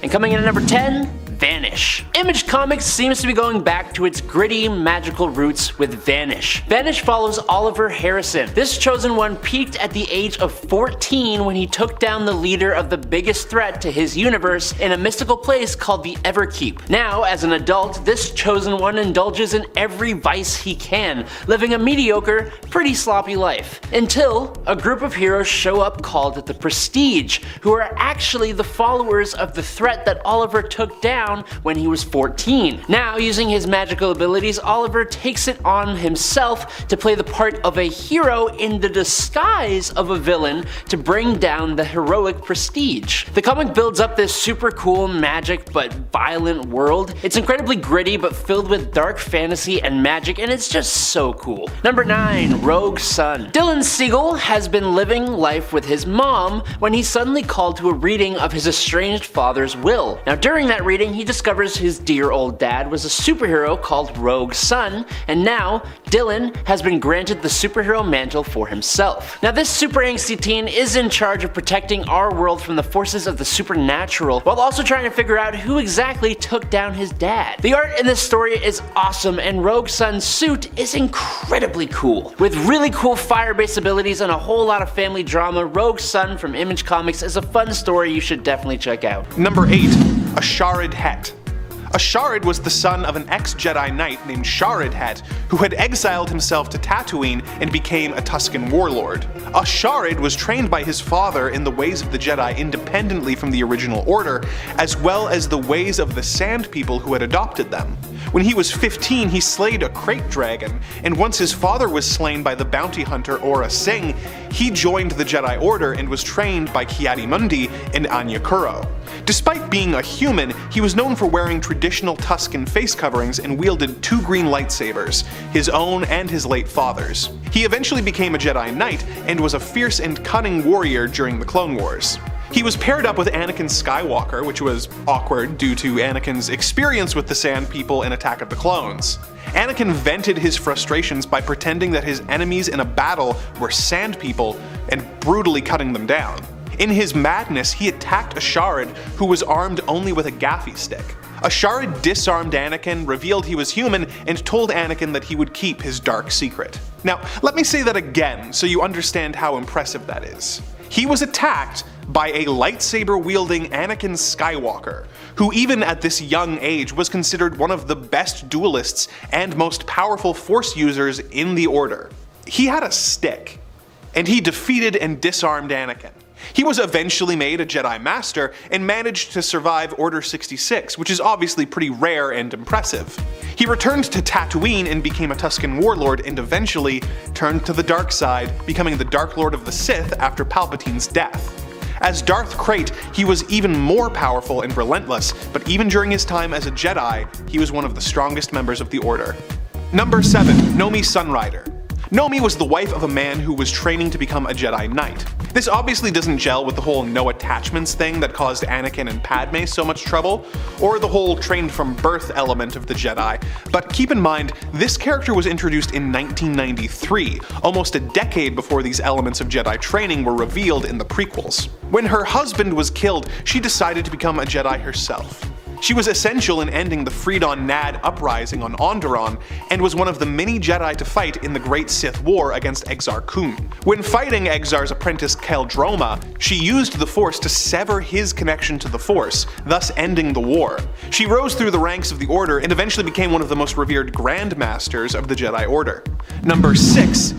And coming in at number 10, Vanish. Image Comics seems to be going back to its gritty, magical roots with Vanish. Vanish follows Oliver Harrison. This chosen one peaked at the age of 14 when he took down the leader of the biggest threat to his universe in a mystical place called the Everkeep. Now, as an adult, this chosen one indulges in every vice he can, living a mediocre, pretty sloppy life. Until a group of heroes show up called the Prestige, who are actually the followers of the threat that Oliver took down when he was 14. Now, using his magical abilities, Oliver takes it on himself to play the part of a hero in the disguise of a villain to bring down the heroic Prestige. The comic builds up this super cool, magic but violent world. It's incredibly gritty but filled with dark fantasy and magic, and it's just so cool. Number 9, Rogue Sun. Dylan Siegel has been living life with his mom when he's suddenly called to a reading of his estranged father's will. Now, during that reading, he discovers his dear old dad was a superhero called Rogue Sun, and now Dylan has been granted the superhero mantle for himself. Now, this super angsty teen is in charge of protecting our world from the forces of the supernatural, while also trying to figure out who exactly took down his dad. The art in this story is awesome, and Rogue Sun's suit is incredibly cool. With really cool fire-based abilities and a whole lot of family drama, Rogue Sun from Image Comics is a fun story you should definitely check out. Number 8, Asharid Het. Asharid was the son of an ex-Jedi Knight named Sharid Het, who had exiled himself to Tatooine and became a Tusken warlord. Asharid was trained by his father in the ways of the Jedi independently from the original order, as well as the ways of the Sand People who had adopted them. When he was 15, he slayed a krayt dragon, and once his father was slain by the bounty hunter Aurra Sing, he joined the Jedi Order and was trained by Ki-Adi-Mundi and Anya Kuro. Despite being a human, he was known for wearing traditional Tusken face coverings and wielded 2 green lightsabers, his own and his late father's. He eventually became a Jedi Knight and was a fierce and cunning warrior during the Clone Wars. He was paired up with Anakin Skywalker, which was awkward due to Anakin's experience with the Sand People in Attack of the Clones. Anakin vented his frustrations by pretending that his enemies in a battle were Sand People and brutally cutting them down. In his madness, he attacked Asharid, who was armed only with a gaffi stick. Asharid disarmed Anakin, revealed he was human, and told Anakin that he would keep his dark secret. Now, let me say that again so you understand how impressive that is. He was attacked by a lightsaber-wielding Anakin Skywalker, who even at this young age was considered one of the best duelists and most powerful Force users in the Order. He had a stick, and he defeated and disarmed Anakin. He was eventually made a Jedi Master and managed to survive Order 66, which is obviously pretty rare and impressive. He returned to Tatooine and became a Tusken warlord and eventually turned to the dark side, becoming the Dark Lord of the Sith after Palpatine's death. As Darth Krayt, he was even more powerful and relentless, but even during his time as a Jedi, he was one of the strongest members of the Order. Number 7, Nomi Sunrider. Nomi was the wife of a man who was training to become a Jedi Knight. This obviously doesn't gel with the whole no attachments thing that caused Anakin and Padme so much trouble, or the whole trained from birth element of the Jedi, but keep in mind, this character was introduced in 1993, almost a decade before these elements of Jedi training were revealed in the prequels. When her husband was killed, she decided to become a Jedi herself. She was essential in ending the Freedon Nad uprising on Onderon, and was one of the many Jedi to fight in the Great Sith War against Exar Kun. When fighting Exar's apprentice Keldroma, she used the Force to sever his connection to the Force, thus ending the war. She rose through the ranks of the Order and eventually became one of the most revered Grand Masters of the Jedi Order. Number 6,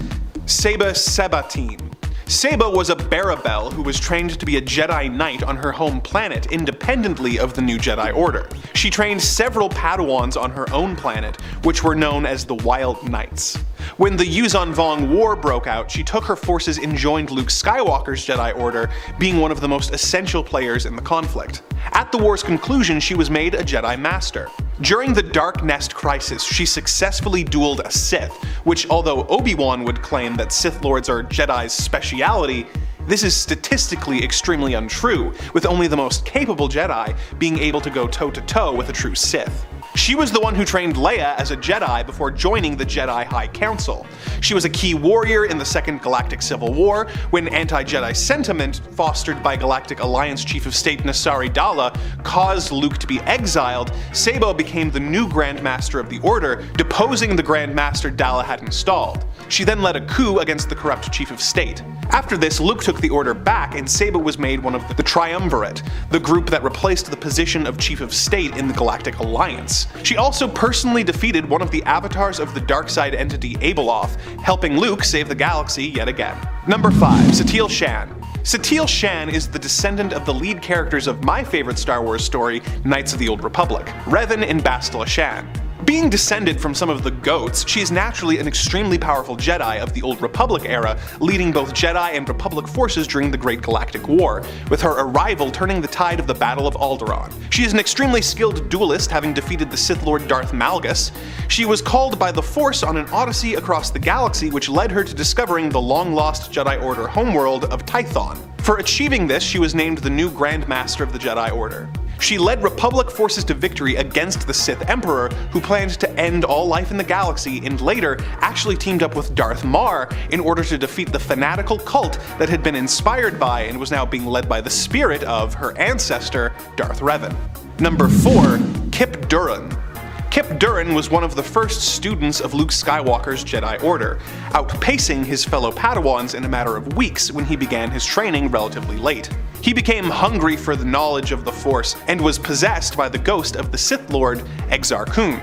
Seba Sabatine. Seba was a Barabel who was trained to be a Jedi Knight on her home planet independently of the new Jedi Order. She trained several Padawans on her own planet, which were known as the Wild Knights. When the Yuuzhan Vong War broke out, she took her forces and joined Luke Skywalker's Jedi Order, being one of the most essential players in the conflict. At the war's conclusion, she was made a Jedi Master. During the Dark Nest Crisis, she successfully dueled a Sith, which although Obi-Wan would claim that Sith Lords are Jedi's speciality, this is statistically extremely untrue, with only the most capable Jedi being able to go toe-to-toe with a true Sith. She was the one who trained Leia as a Jedi before joining the Jedi High Council. She was a key warrior in the Second Galactic Civil War, when anti-Jedi sentiment, fostered by Galactic Alliance Chief of State Nasari Dalla, caused Luke to be exiled. Sabo became the new Grand Master of the Order, deposing the Grand Master Dalla had installed. She then led a coup against the corrupt Chief of State. After this, Luke took the Order back and Sabo was made one of the Triumvirate, the group that replaced the position of Chief of State in the Galactic Alliance. She also personally defeated one of the avatars of the dark side entity Abeloth, helping Luke save the galaxy yet again. Number 5. Satele Shan. Satele Shan is the descendant of the lead characters of my favorite Star Wars story, Knights of the Old Republic, Revan and Bastila Shan. Being descended from some of the GOATs, she is naturally an extremely powerful Jedi of the Old Republic era, leading both Jedi and Republic forces during the Great Galactic War, with her arrival turning the tide of the Battle of Alderaan. She is an extremely skilled duelist, having defeated the Sith Lord Darth Malgus. She was called by the Force on an odyssey across the galaxy, which led her to discovering the long-lost Jedi Order homeworld of Tython. For achieving this, she was named the new Grand Master of the Jedi Order. She led Republic forces to victory against the Sith Emperor, who planned to end all life in the galaxy, and later actually teamed up with Darth Marr in order to defeat the fanatical cult that had been inspired by and was now being led by the spirit of her ancestor, Darth Revan. Number 4. Kyp Durron. Kyp Durron was one of the first students of Luke Skywalker's Jedi Order, outpacing his fellow Padawans in a matter of weeks when he began his training relatively late. He became hungry for the knowledge of the Force and was possessed by the ghost of the Sith Lord Exar Kun,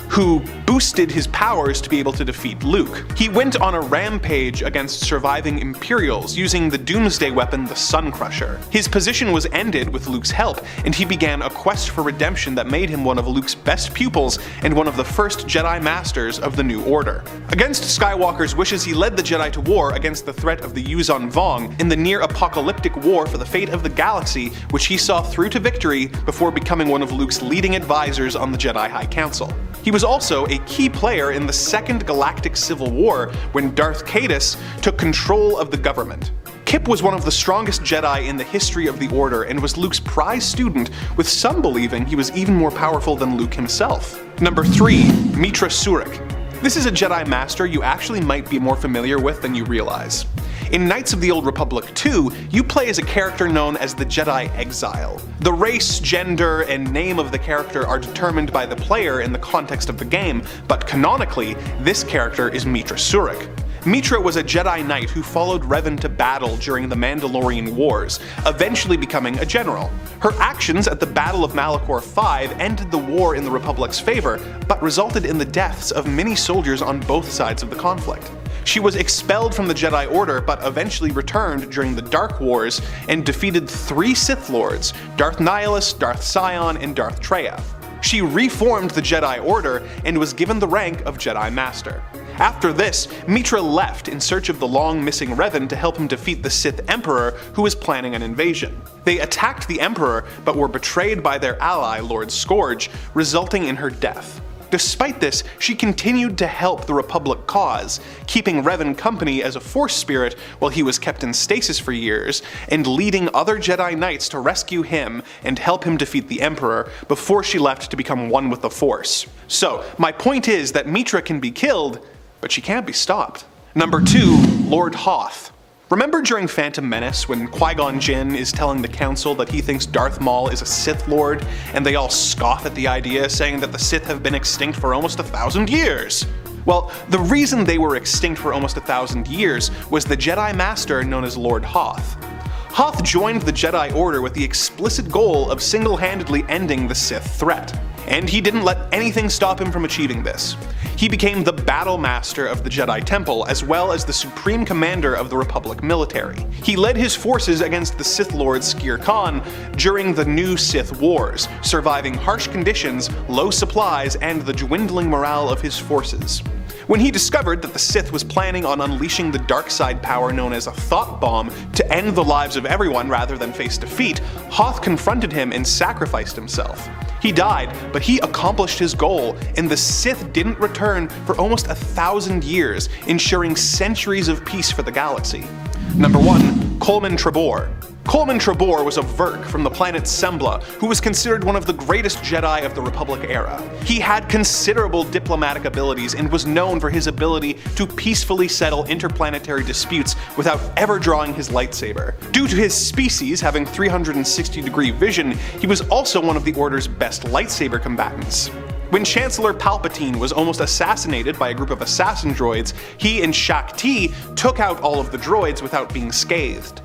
who boosted his powers to be able to defeat Luke. He went on a rampage against surviving Imperials using the doomsday weapon the Sun Crusher. His position was ended with Luke's help, and he began a quest for redemption that made him one of Luke's best pupils and one of the first Jedi Masters of the New Order. Against Skywalker's wishes, he led the Jedi to war against the threat of the Yuuzhan Vong in the near-apocalyptic war for the fate of the galaxy, which he saw through to victory before becoming one of Luke's leading advisors on the Jedi High Council. He was also a key player in the Second Galactic Civil War when Darth Caedus took control of the government. Kyp was one of the strongest Jedi in the history of the Order and was Luke's prize student, with some believing he was even more powerful than Luke himself. Number 3. Meetra Surik. This is a Jedi Master you actually might be more familiar with than you realize. In Knights of the Old Republic 2, you play as a character known as the Jedi Exile. The race, gender, and name of the character are determined by the player in the context of the game, but canonically, this character is Meetra Surik. Meetra was a Jedi Knight who followed Revan to battle during the Mandalorian Wars, eventually becoming a general. Her actions at the Battle of Malachor V ended the war in the Republic's favor, but resulted in the deaths of many soldiers on both sides of the conflict. She was expelled from the Jedi Order, but eventually returned during the Dark Wars and defeated 3 Sith Lords, Darth Nihilus, Darth Sion, and Darth Traya. She reformed the Jedi Order and was given the rank of Jedi Master. After this, Meetra left in search of the long-missing Revan to help him defeat the Sith Emperor, who was planning an invasion. They attacked the Emperor, but were betrayed by their ally, Lord Scourge, resulting in her death. Despite this, she continued to help the Republic cause, keeping Revan company as a Force spirit while he was kept in stasis for years, and leading other Jedi Knights to rescue him and help him defeat the Emperor before she left to become one with the Force. So, my point is that Meetra can be killed, but she can't be stopped. Number 2. Lord Hoth. Remember during Phantom Menace when Qui-Gon Jinn is telling the Council that he thinks Darth Maul is a Sith Lord, and they all scoff at the idea, saying that the Sith have been extinct for almost 1,000 years? Well, the reason they were extinct for almost 1,000 years was the Jedi Master known as Lord Hoth. Hoth joined the Jedi Order with the explicit goal of single-handedly ending the Sith threat, and he didn't let anything stop him from achieving this. He became the Battle Master of the Jedi Temple, as well as the Supreme Commander of the Republic military. He led his forces against the Sith Lord Skir Khan during the New Sith Wars, surviving harsh conditions, low supplies, and the dwindling morale of his forces. When he discovered that the Sith was planning on unleashing the dark side power known as a Thought Bomb to end the lives of everyone rather than face defeat, Hoth confronted him and sacrificed himself. He died, but he accomplished his goal, and the Sith didn't return for almost 1,000 years, ensuring centuries of peace for the galaxy. Number 1. Coleman Trebor. Coleman Trebor was a Verk from the planet Sembla, who was considered one of the greatest Jedi of the Republic era. He had considerable diplomatic abilities and was known for his ability to peacefully settle interplanetary disputes without ever drawing his lightsaber. Due to his species having 360-degree vision, he was also one of the Order's best lightsaber combatants. When Chancellor Palpatine was almost assassinated by a group of assassin droids, he and Shaak Ti took out all of the droids without being scathed.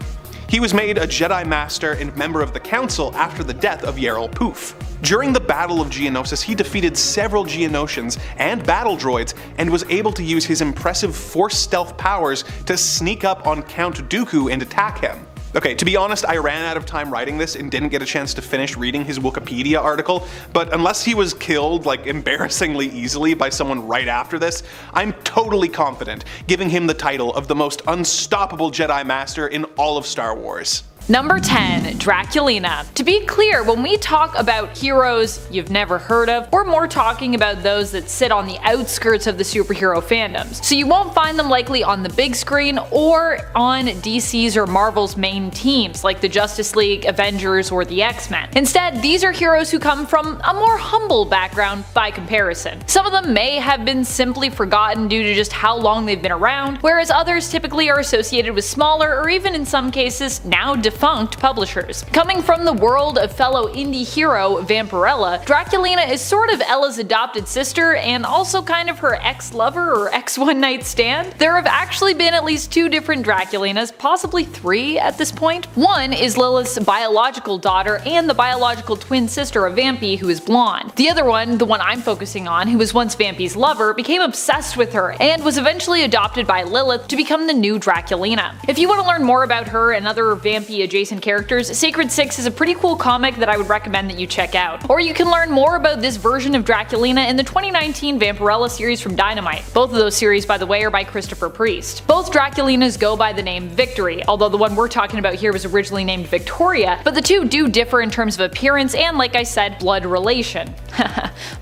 He was made a Jedi Master and member of the Council after the death of Yarael Poof. During the Battle of Geonosis, he defeated several Geonosians and battle droids and was able to use his impressive Force stealth powers to sneak up on Count Dooku and attack him. Okay, to be honest, I ran out of time writing this and didn't get a chance to finish reading his Wikipedia article, but unless he was killed like embarrassingly easily by someone right after this, I'm totally confident giving him the title of the most unstoppable Jedi Master in all of Star Wars. Number 10. Draculina. To be clear, when we talk about heroes you've never heard of, we're more talking about those that sit on the outskirts of the superhero fandoms, so you won't find them likely on the big screen or on DC's or Marvel's main teams like the Justice League, Avengers, or the X-Men. Instead, these are heroes who come from a more humble background by comparison. Some of them may have been simply forgotten due to just how long they've been around, whereas others typically are associated with smaller or even in some cases now defunct publishers. Coming from the world of fellow indie hero Vampirella, Draculina is sort of Ella's adopted sister and also kind of her ex-lover or ex-one-night stand. There have actually been at least 2 different Draculinas, possibly 3 at this point. One is Lilith's biological daughter and the biological twin sister of Vampy, who is blonde. The other one, the one I'm focusing on, who was once Vampy's lover, became obsessed with her and was eventually adopted by Lilith to become the new Draculina. If you want to learn more about her and other Vampy adjacent characters, Sacred 6 is a pretty cool comic that I would recommend that you check out. Or you can learn more about this version of Draculina in the 2019 Vampirella series from Dynamite. Both of those series, by the way, are by Christopher Priest. Both Draculinas go by the name Victory, although the one we're talking about here was originally named Victoria, but the two do differ in terms of appearance and, like I said, blood relation.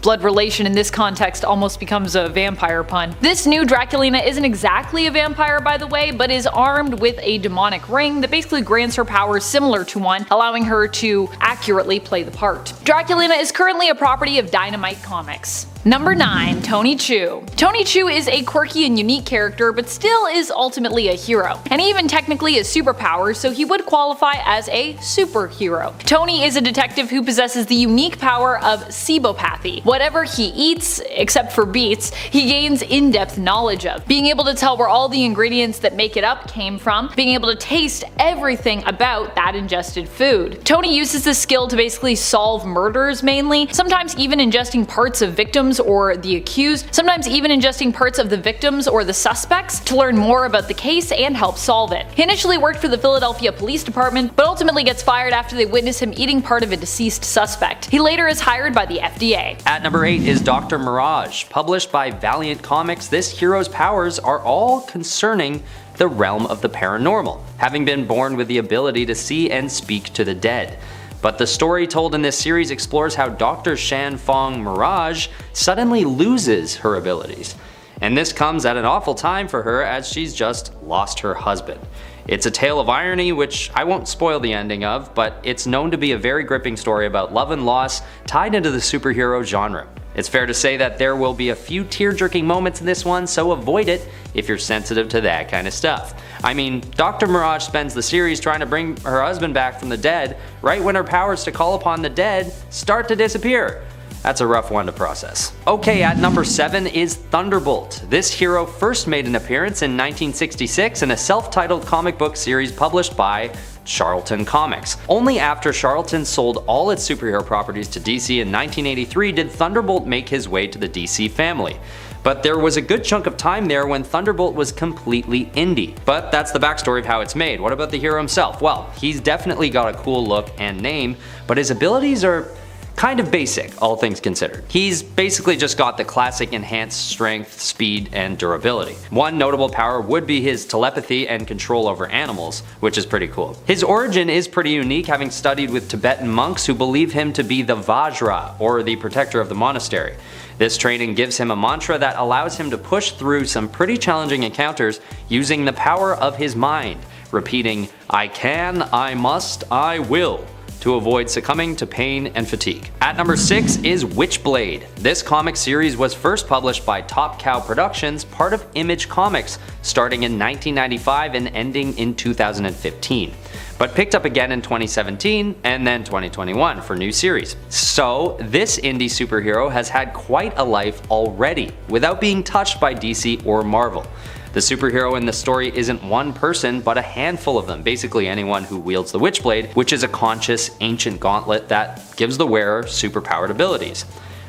Blood relation in this context almost becomes a vampire pun. This new Draculina isn't exactly a vampire, by the way, but is armed with a demonic ring that basically grants her powers similar to one, allowing her to accurately play the part. Draculina is currently a property of Dynamite Comics. Number 9. Tony Chu. Tony Chu is a quirky and unique character, but still is ultimately a hero, and even technically has superpowers, so he would qualify as a superhero. Tony is a detective who possesses the unique power of sebopathy. Whatever he eats, except for beets, he gains in-depth knowledge of, being able to tell where all the ingredients that make it up came from, being able to taste everything about that ingested food. Tony uses this skill to basically solve murders mainly, sometimes even ingesting parts of victims or the accused, sometimes even ingesting parts of the victims or the suspects to learn more about the case and help solve it. He initially worked for the Philadelphia Police Department, but ultimately gets fired after they witness him eating part of a deceased suspect. He later is hired by the FDA. At number 8 is Dr. Mirage. Published by Valiant Comics, this hero's powers are all concerning the realm of the paranormal, having been born with the ability to see and speak to the dead. But the story told in this series explores how Dr. Shan Fong Mirage suddenly loses her abilities. And this comes at an awful time for her as she's just lost her husband. It's a tale of irony, which I won't spoil the ending of, but it's known to be a very gripping story about love and loss tied into the superhero genre. It's fair to say that there will be a few tear-jerking moments in this one, so avoid it if you're sensitive to that kind of stuff. I mean, Dr. Mirage spends the series trying to bring her husband back from the dead right when her powers to call upon the dead start to disappear. That's a rough one to process. Okay, at number 7 is Thunderbolt. This hero first made an appearance in 1966 in a self-titled comic book series published by Charlton Comics. Only after Charlton sold all its superhero properties to DC in 1983 did Thunderbolt make his way to the DC family. But there was a good chunk of time there when Thunderbolt was completely indie. But that's the backstory of how it's made. What about the hero himself? Well, he's definitely got a cool look and name, but his abilities are kind of basic, all things considered. He's basically just got the classic enhanced strength, speed, and durability. One notable power would be his telepathy and control over animals, which is pretty cool. His origin is pretty unique, having studied with Tibetan monks who believe him to be the Vajra, or the protector of the monastery. This training gives him a mantra that allows him to push through some pretty challenging encounters using the power of his mind, repeating, "I can, I must, I will," to avoid succumbing to pain and fatigue. At number 6 is Witchblade. This comic series was first published by Top Cow Productions, part of Image Comics, starting in 1995 and ending in 2015. But picked up again in 2017 and then 2021 for new series. So this indie superhero has had quite a life already, without being touched by DC or Marvel. The superhero in the story isn't one person, but a handful of them, basically anyone who wields the Witchblade, which is a conscious, ancient gauntlet that gives the wearer superpowered abilities.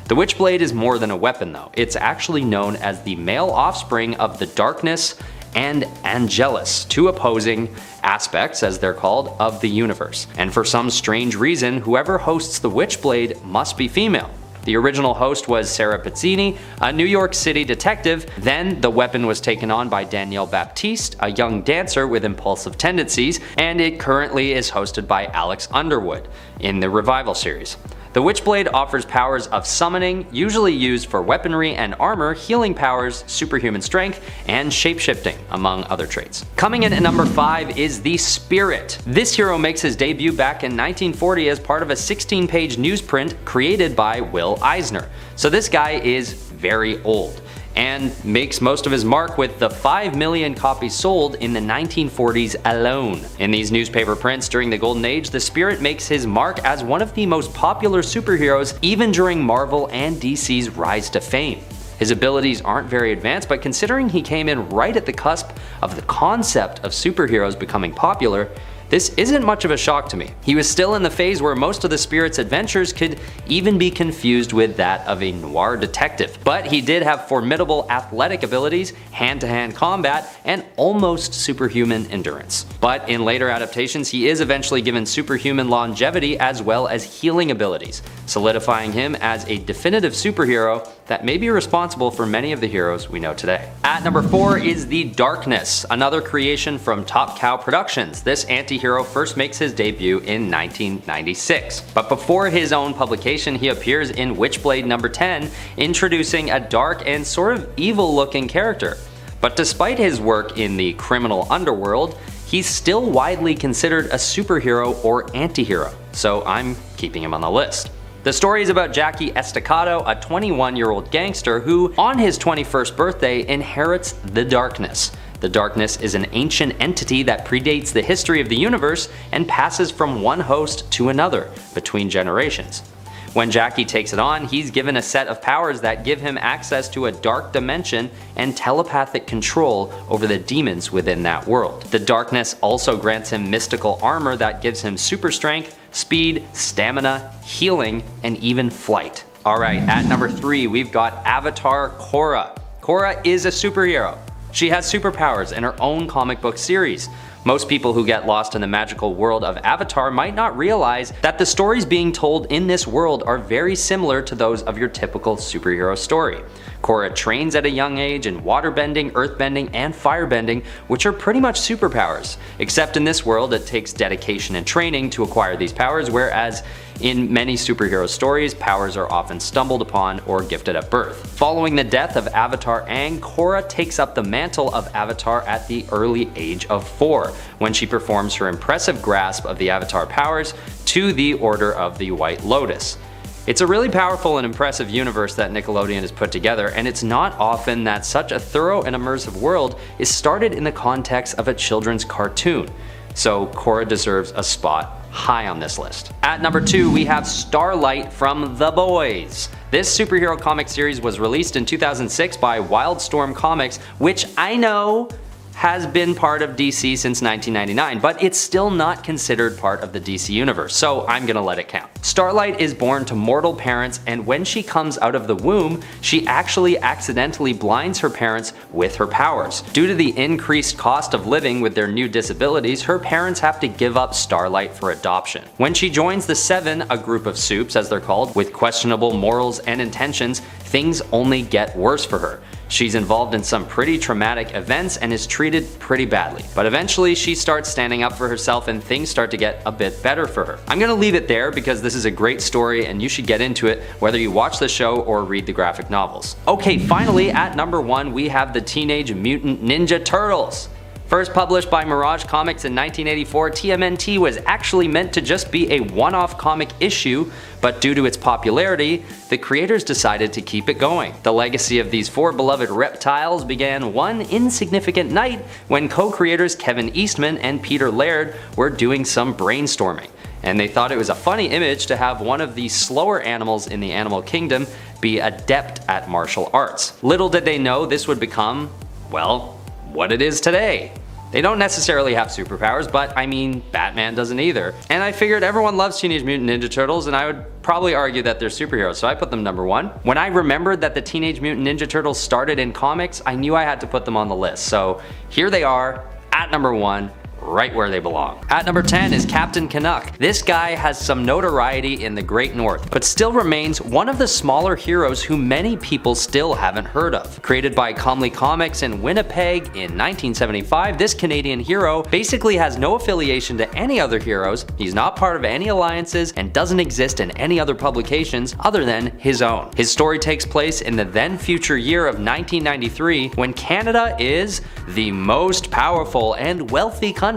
The Witchblade is more than a weapon though. It's actually known as the male offspring of the Darkness and Angelus, two opposing aspects, as they're called, of the universe. And for some strange reason, whoever hosts the Witchblade must be female. The original host was Sarah Pizzini, a New York City detective. Then the weapon was taken on by Danielle Baptiste, a young dancer with impulsive tendencies, and it currently is hosted by Alex Underwood in the Revival series. The Witchblade offers powers of summoning, usually used for weaponry and armor, healing powers, superhuman strength, and shapeshifting, among other traits. Coming in at number 5 is the Spirit. This hero makes his debut back in 1940 as part of a 16-page newsprint created by Will Eisner. So this guy is very old, and makes most of his mark with the 5 million copies sold in the 1940s alone. In these newspaper prints during the Golden Age, the Spirit makes his mark as one of the most popular superheroes even during Marvel and DC's rise to fame. His abilities aren't very advanced, but considering he came in right at the cusp of the concept of superheroes becoming popular, this isn't much of a shock to me. He was still in the phase where most of the Spirit's adventures could even be confused with that of a noir detective. But he did have formidable athletic abilities, hand-to-hand combat, and almost superhuman endurance. But in later adaptations, he is eventually given superhuman longevity as well as healing abilities, solidifying him as a definitive superhero that may be responsible for many of the heroes we know today. At number 4 is the Darkness, another creation from Top Cow Productions. This anti-hero first makes his debut in 1996. But before his own publication, he appears in Witchblade number 10, introducing a dark and sort of evil-looking character. But despite his work in the criminal underworld, he's still widely considered a superhero or anti-hero, so I'm keeping him on the list. The story is about Jackie Estacado, a 21-year-old gangster who, on his 21st birthday, inherits the Darkness. The Darkness is an ancient entity that predates the history of the universe and passes from one host to another between generations. When Jackie takes it on, he's given a set of powers that give him access to a dark dimension and telepathic control over the demons within that world. The Darkness also grants him mystical armor that gives him super strength, speed, stamina, healing, and even flight. Alright, at number 3 we've got Avatar Korra. Korra is a superhero. She has superpowers in her own comic book series. Most people who get lost in the magical world of Avatar might not realize that the stories being told in this world are very similar to those of your typical superhero story. Korra trains at a young age in waterbending, earthbending, and firebending, which are pretty much superpowers. Except in this world, it takes dedication and training to acquire these powers, whereas in many superhero stories, powers are often stumbled upon or gifted at birth. Following the death of Avatar Aang, Korra takes up the mantle of Avatar at the early age of 4, when she performs her impressive grasp of the Avatar powers to the Order of the White Lotus. It's a really powerful and impressive universe that Nickelodeon has put together, and it's not often that such a thorough and immersive world is started in the context of a children's cartoon. So Korra deserves a spot high on this list. At number 2 we have Starlight from The Boys. This superhero comic series was released in 2006 by Wildstorm Comics, which I know has been part of DC since 1999, but it's still not considered part of the DC universe, so I'm gonna let it count. Starlight is born to mortal parents, and when she comes out of the womb, she actually accidentally blinds her parents with her powers. Due to the increased cost of living with their new disabilities, her parents have to give up Starlight for adoption. When she joins the Seven, a group of supes as they're called, with questionable morals and intentions, things only get worse for her. She's involved in some pretty traumatic events and is treated pretty badly. But eventually she starts standing up for herself and things start to get a bit better for her. I'm gonna leave it there because this is a great story and you should get into it whether you watch the show or read the graphic novels. Okay, finally at number 1 we have the Teenage Mutant Ninja Turtles. First published by Mirage Comics in 1984, TMNT was actually meant to just be a one-off comic issue, but due to its popularity, the creators decided to keep it going. The legacy of these four beloved reptiles began one insignificant night when co-creators Kevin Eastman and Peter Laird were doing some brainstorming, and they thought it was a funny image to have one of the slower animals in the animal kingdom be adept at martial arts. Little did they know this would become, well, what it is today. They don't necessarily have superpowers, but I mean, Batman doesn't either. And I figured everyone loves Teenage Mutant Ninja Turtles, and I would probably argue that they're superheroes, so I put them number 1. When I remembered that the Teenage Mutant Ninja Turtles started in comics, I knew I had to put them on the list. So here they are, at number 1. Right where they belong. At number 10 is Captain Canuck. This guy has some notoriety in the Great North, but still remains one of the smaller heroes who many people still haven't heard of. Created by Comley Comics in Winnipeg in 1975, this Canadian hero basically has no affiliation to any other heroes, he's not part of any alliances, and doesn't exist in any other publications other than his own. His story takes place in the then future year of 1993, when Canada is the most powerful and wealthy country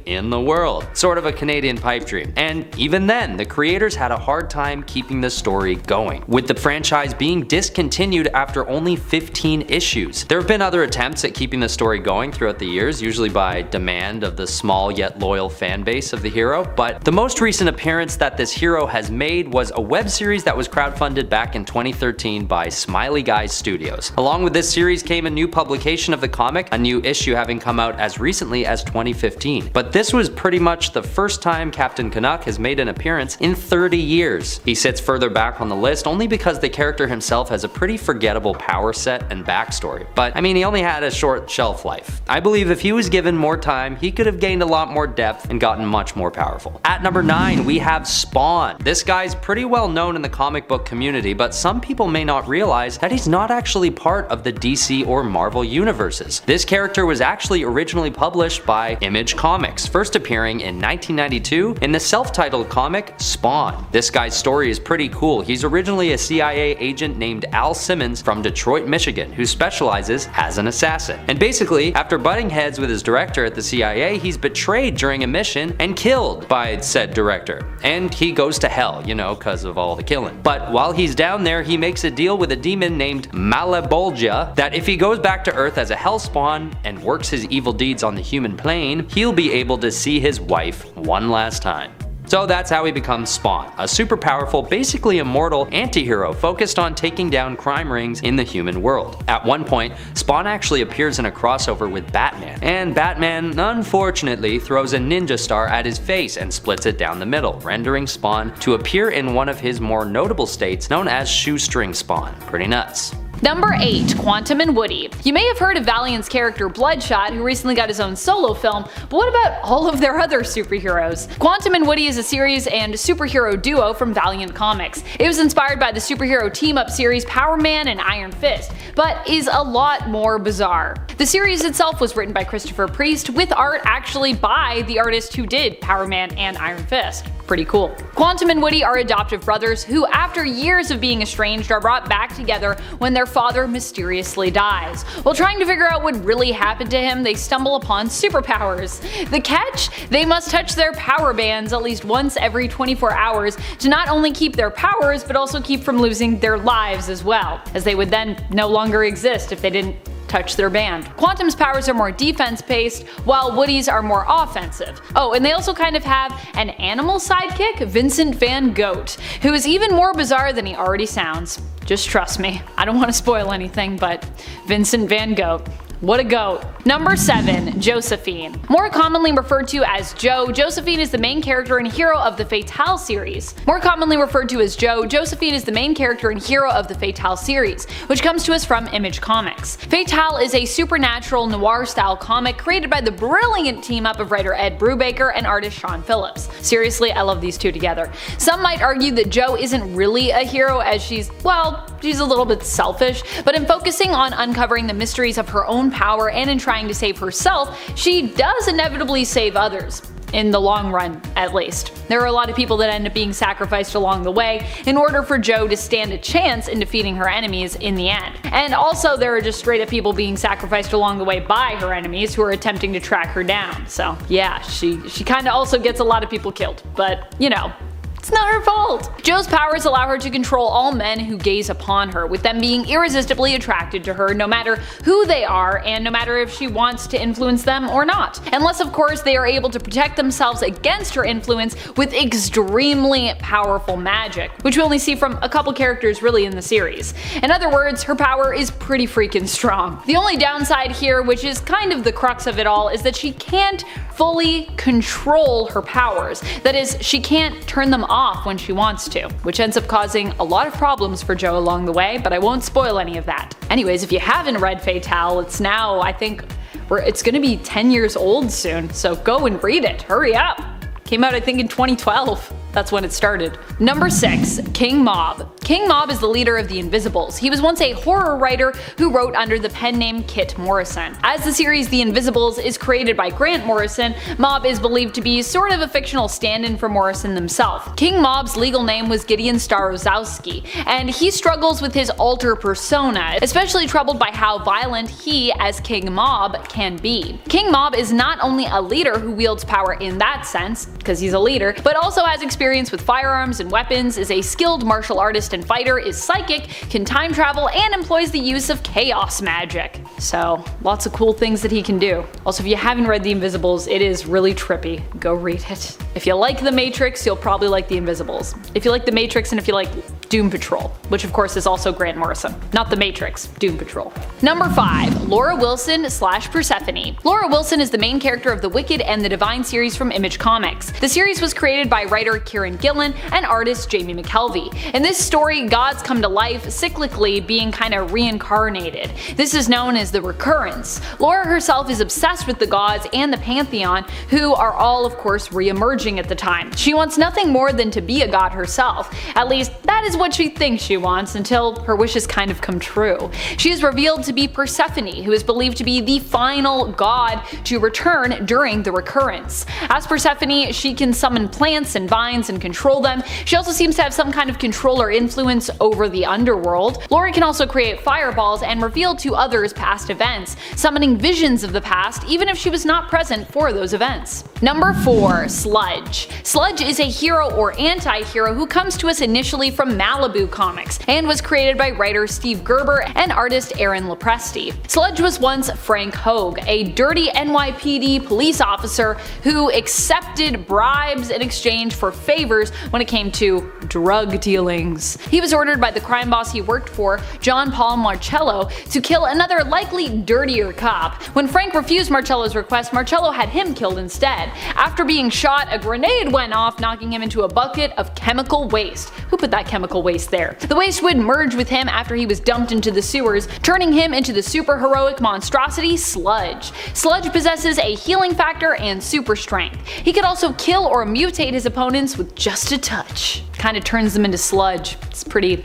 in the world. Sort of a Canadian pipe dream. And even then, the creators had a hard time keeping the story going, with the franchise being discontinued after only 15 issues. There have been other attempts at keeping the story going throughout the years, usually by demand of the small yet loyal fan base of the hero, but the most recent appearance that this hero has made was a web series that was crowdfunded back in 2013 by Smiley Guys Studios. Along with this series came a new publication of the comic, a new issue having come out as recently as 2015. But this was pretty much the first time Captain Canuck has made an appearance in 30 years. He sits further back on the list only because the character himself has a pretty forgettable power set and backstory. But I mean, he only had a short shelf life. I believe if he was given more time, he could have gained a lot more depth and gotten much more powerful. At number 9, we have Spawn. This guy's pretty well known in the comic book community, but some people may not realize that he's not actually part of the DC or Marvel universes. This character was actually originally published by Image Comics, first appearing in 1992 in the self-titled comic Spawn. This guy's story is pretty cool. He's originally a CIA agent named Al Simmons from Detroit, Michigan, who specializes as an assassin. And basically, after butting heads with his director at the CIA, he's betrayed during a mission and killed by said director. And he goes to hell, you know, cause of all the killing. But while he's down there, he makes a deal with a demon named Malebolgia that if he goes back to Earth as a Hellspawn and works his evil deeds on the human plane, he'll be able to see his wife one last time. So that's how he becomes Spawn, a super powerful, basically immortal anti-hero focused on taking down crime rings in the human world. At one point, Spawn actually appears in a crossover with Batman, and Batman unfortunately throws a ninja star at his face and splits it down the middle, rendering Spawn to appear in one of his more notable states known as Shoestring Spawn. Pretty nuts. Number 8. Quantum and Woody. You may have heard of Valiant's character Bloodshot, who recently got his own solo film, but what about all of their other superheroes? Quantum and Woody is a series and superhero duo from Valiant Comics. It was inspired by the superhero team-up series Power Man and Iron Fist, but is a lot more bizarre. The series itself was written by Christopher Priest, with art actually by the artist who did Power Man and Iron Fist. Pretty cool. Quantum and Woody are adoptive brothers who, after years of being estranged, are brought back together when their father mysteriously dies. While trying to figure out what really happened to him, they stumble upon superpowers. The catch? They must touch their power bands at least once every 24 hours to not only keep their powers, but also keep from losing their lives as well, as they would then no longer exist if they didn't touch their band. Quantum's powers are more defense-based, while Woody's are more offensive. Oh, and they also kind of have an animal sidekick, Vincent Van Gogh, who is even more bizarre than he already sounds. Just trust me, I don't want to spoil anything, but Vincent Van Gogh. What a goat. Number 7. Josephine. More commonly referred to as Jo, Josephine is the main character and hero of the Fatale series. More commonly referred to as Jo, Josephine is the main character and hero of the Fatale series, which comes to us from Image Comics. Fatale is a supernatural noir-style comic created by the brilliant team-up of writer Ed Brubaker and artist Sean Phillips. Seriously, I love these two together. Some might argue that Jo isn't really a hero as she's a little bit selfish, but in focusing on uncovering the mysteries of her own power and in trying to save herself, she does inevitably save others. in the long run at least. There are a lot of people that end up being sacrificed along the way in order for Jo to stand a chance in defeating her enemies in the end. And also there are just straight up people being sacrificed along the way by her enemies who are attempting to track her down. So yeah, she kinda also gets a lot of people killed, but you know, it's not her fault. Jo's powers allow her to control all men who gaze upon her, with them being irresistibly attracted to her no matter who they are and no matter if she wants to influence them or not. Unless of course they are able to protect themselves against her influence with extremely powerful magic, which we only see from a couple characters really in the series. In other words, her power is pretty freaking strong. The only downside here, which is kind of the crux of it all, is that she can't fully control her powers. That is, she can't turn them off when she wants to, which ends up causing a lot of problems for Jo along the way, but I won't spoil any of that. Anyways, if you haven't read Fatale, it's now, I think, it's gonna be 10 years old soon, so go and read it, hurry up! Came out I think in 2012. That's when it started. Number 6. King Mob. King Mob is the leader of the Invisibles. He was once a horror writer who wrote under the pen name Kit Morrison. As the series The Invisibles is created by Grant Morrison, Mob is believed to be sort of a fictional stand-in for Morrison himself. King Mob's legal name was Gideon Starozowski, and he struggles with his alter persona, especially troubled by how violent he, as King Mob, can be. King Mob is not only a leader who wields power in that sense, because he's a leader, but also has experience with firearms and weapons, is a skilled martial artist and fighter, is psychic, can time travel, and employs the use of chaos magic. So, lots of cool things that he can do. Also, if you haven't read The Invisibles, it is really trippy. Go read it. If you like The Matrix, you'll probably like The Invisibles. If you like The Matrix and if you like Doom Patrol, which of course is also Grant Morrison. Not The Matrix, Doom Patrol. Number 5. Laura Wilson / Persephone. Laura Wilson is the main character of the Wicked and the Divine series from Image Comics. The series was created by writer Kieran Gillen and artist Jamie McKelvey. In this story, gods come to life cyclically, being kinda reincarnated. This is known as the recurrence. Laura herself is obsessed with the gods and the pantheon, who are all of course re-emerging at the time. She wants nothing more than to be a god herself. At least that is what she thinks she wants, until her wishes kind of come true. She is revealed to be Persephone, who is believed to be the final god to return during the recurrence. As Persephone, she can summon plants and vines and control them. She also seems to have some kind of control or influence over the underworld. Laura can also create fireballs and reveal to others past events, summoning visions of the past even if she was not present for those events. Number 4. Sludge. Sludge is a hero or anti-hero who comes to us initially from Malibu Comics and was created by writer Steve Gerber and artist Aaron Lopresti. Sludge was once Frank Hogue, a dirty NYPD police officer who accepted bribes in exchange for favors when it came to drug dealings. He was ordered by the crime boss he worked for, John Paul Marcello, to kill another likely dirtier cop. When Frank refused Marcello's request, Marcello had him killed instead. After being shot, a grenade went off, knocking him into a bucket of chemical waste. Who put that chemical waste there? The waste would merge with him after he was dumped into the sewers, turning him into the super heroic monstrosity Sludge. Sludge possesses a healing factor and super strength. He could also kill or mutate his opponents with just a touch. Kinda turns them into sludge. It's pretty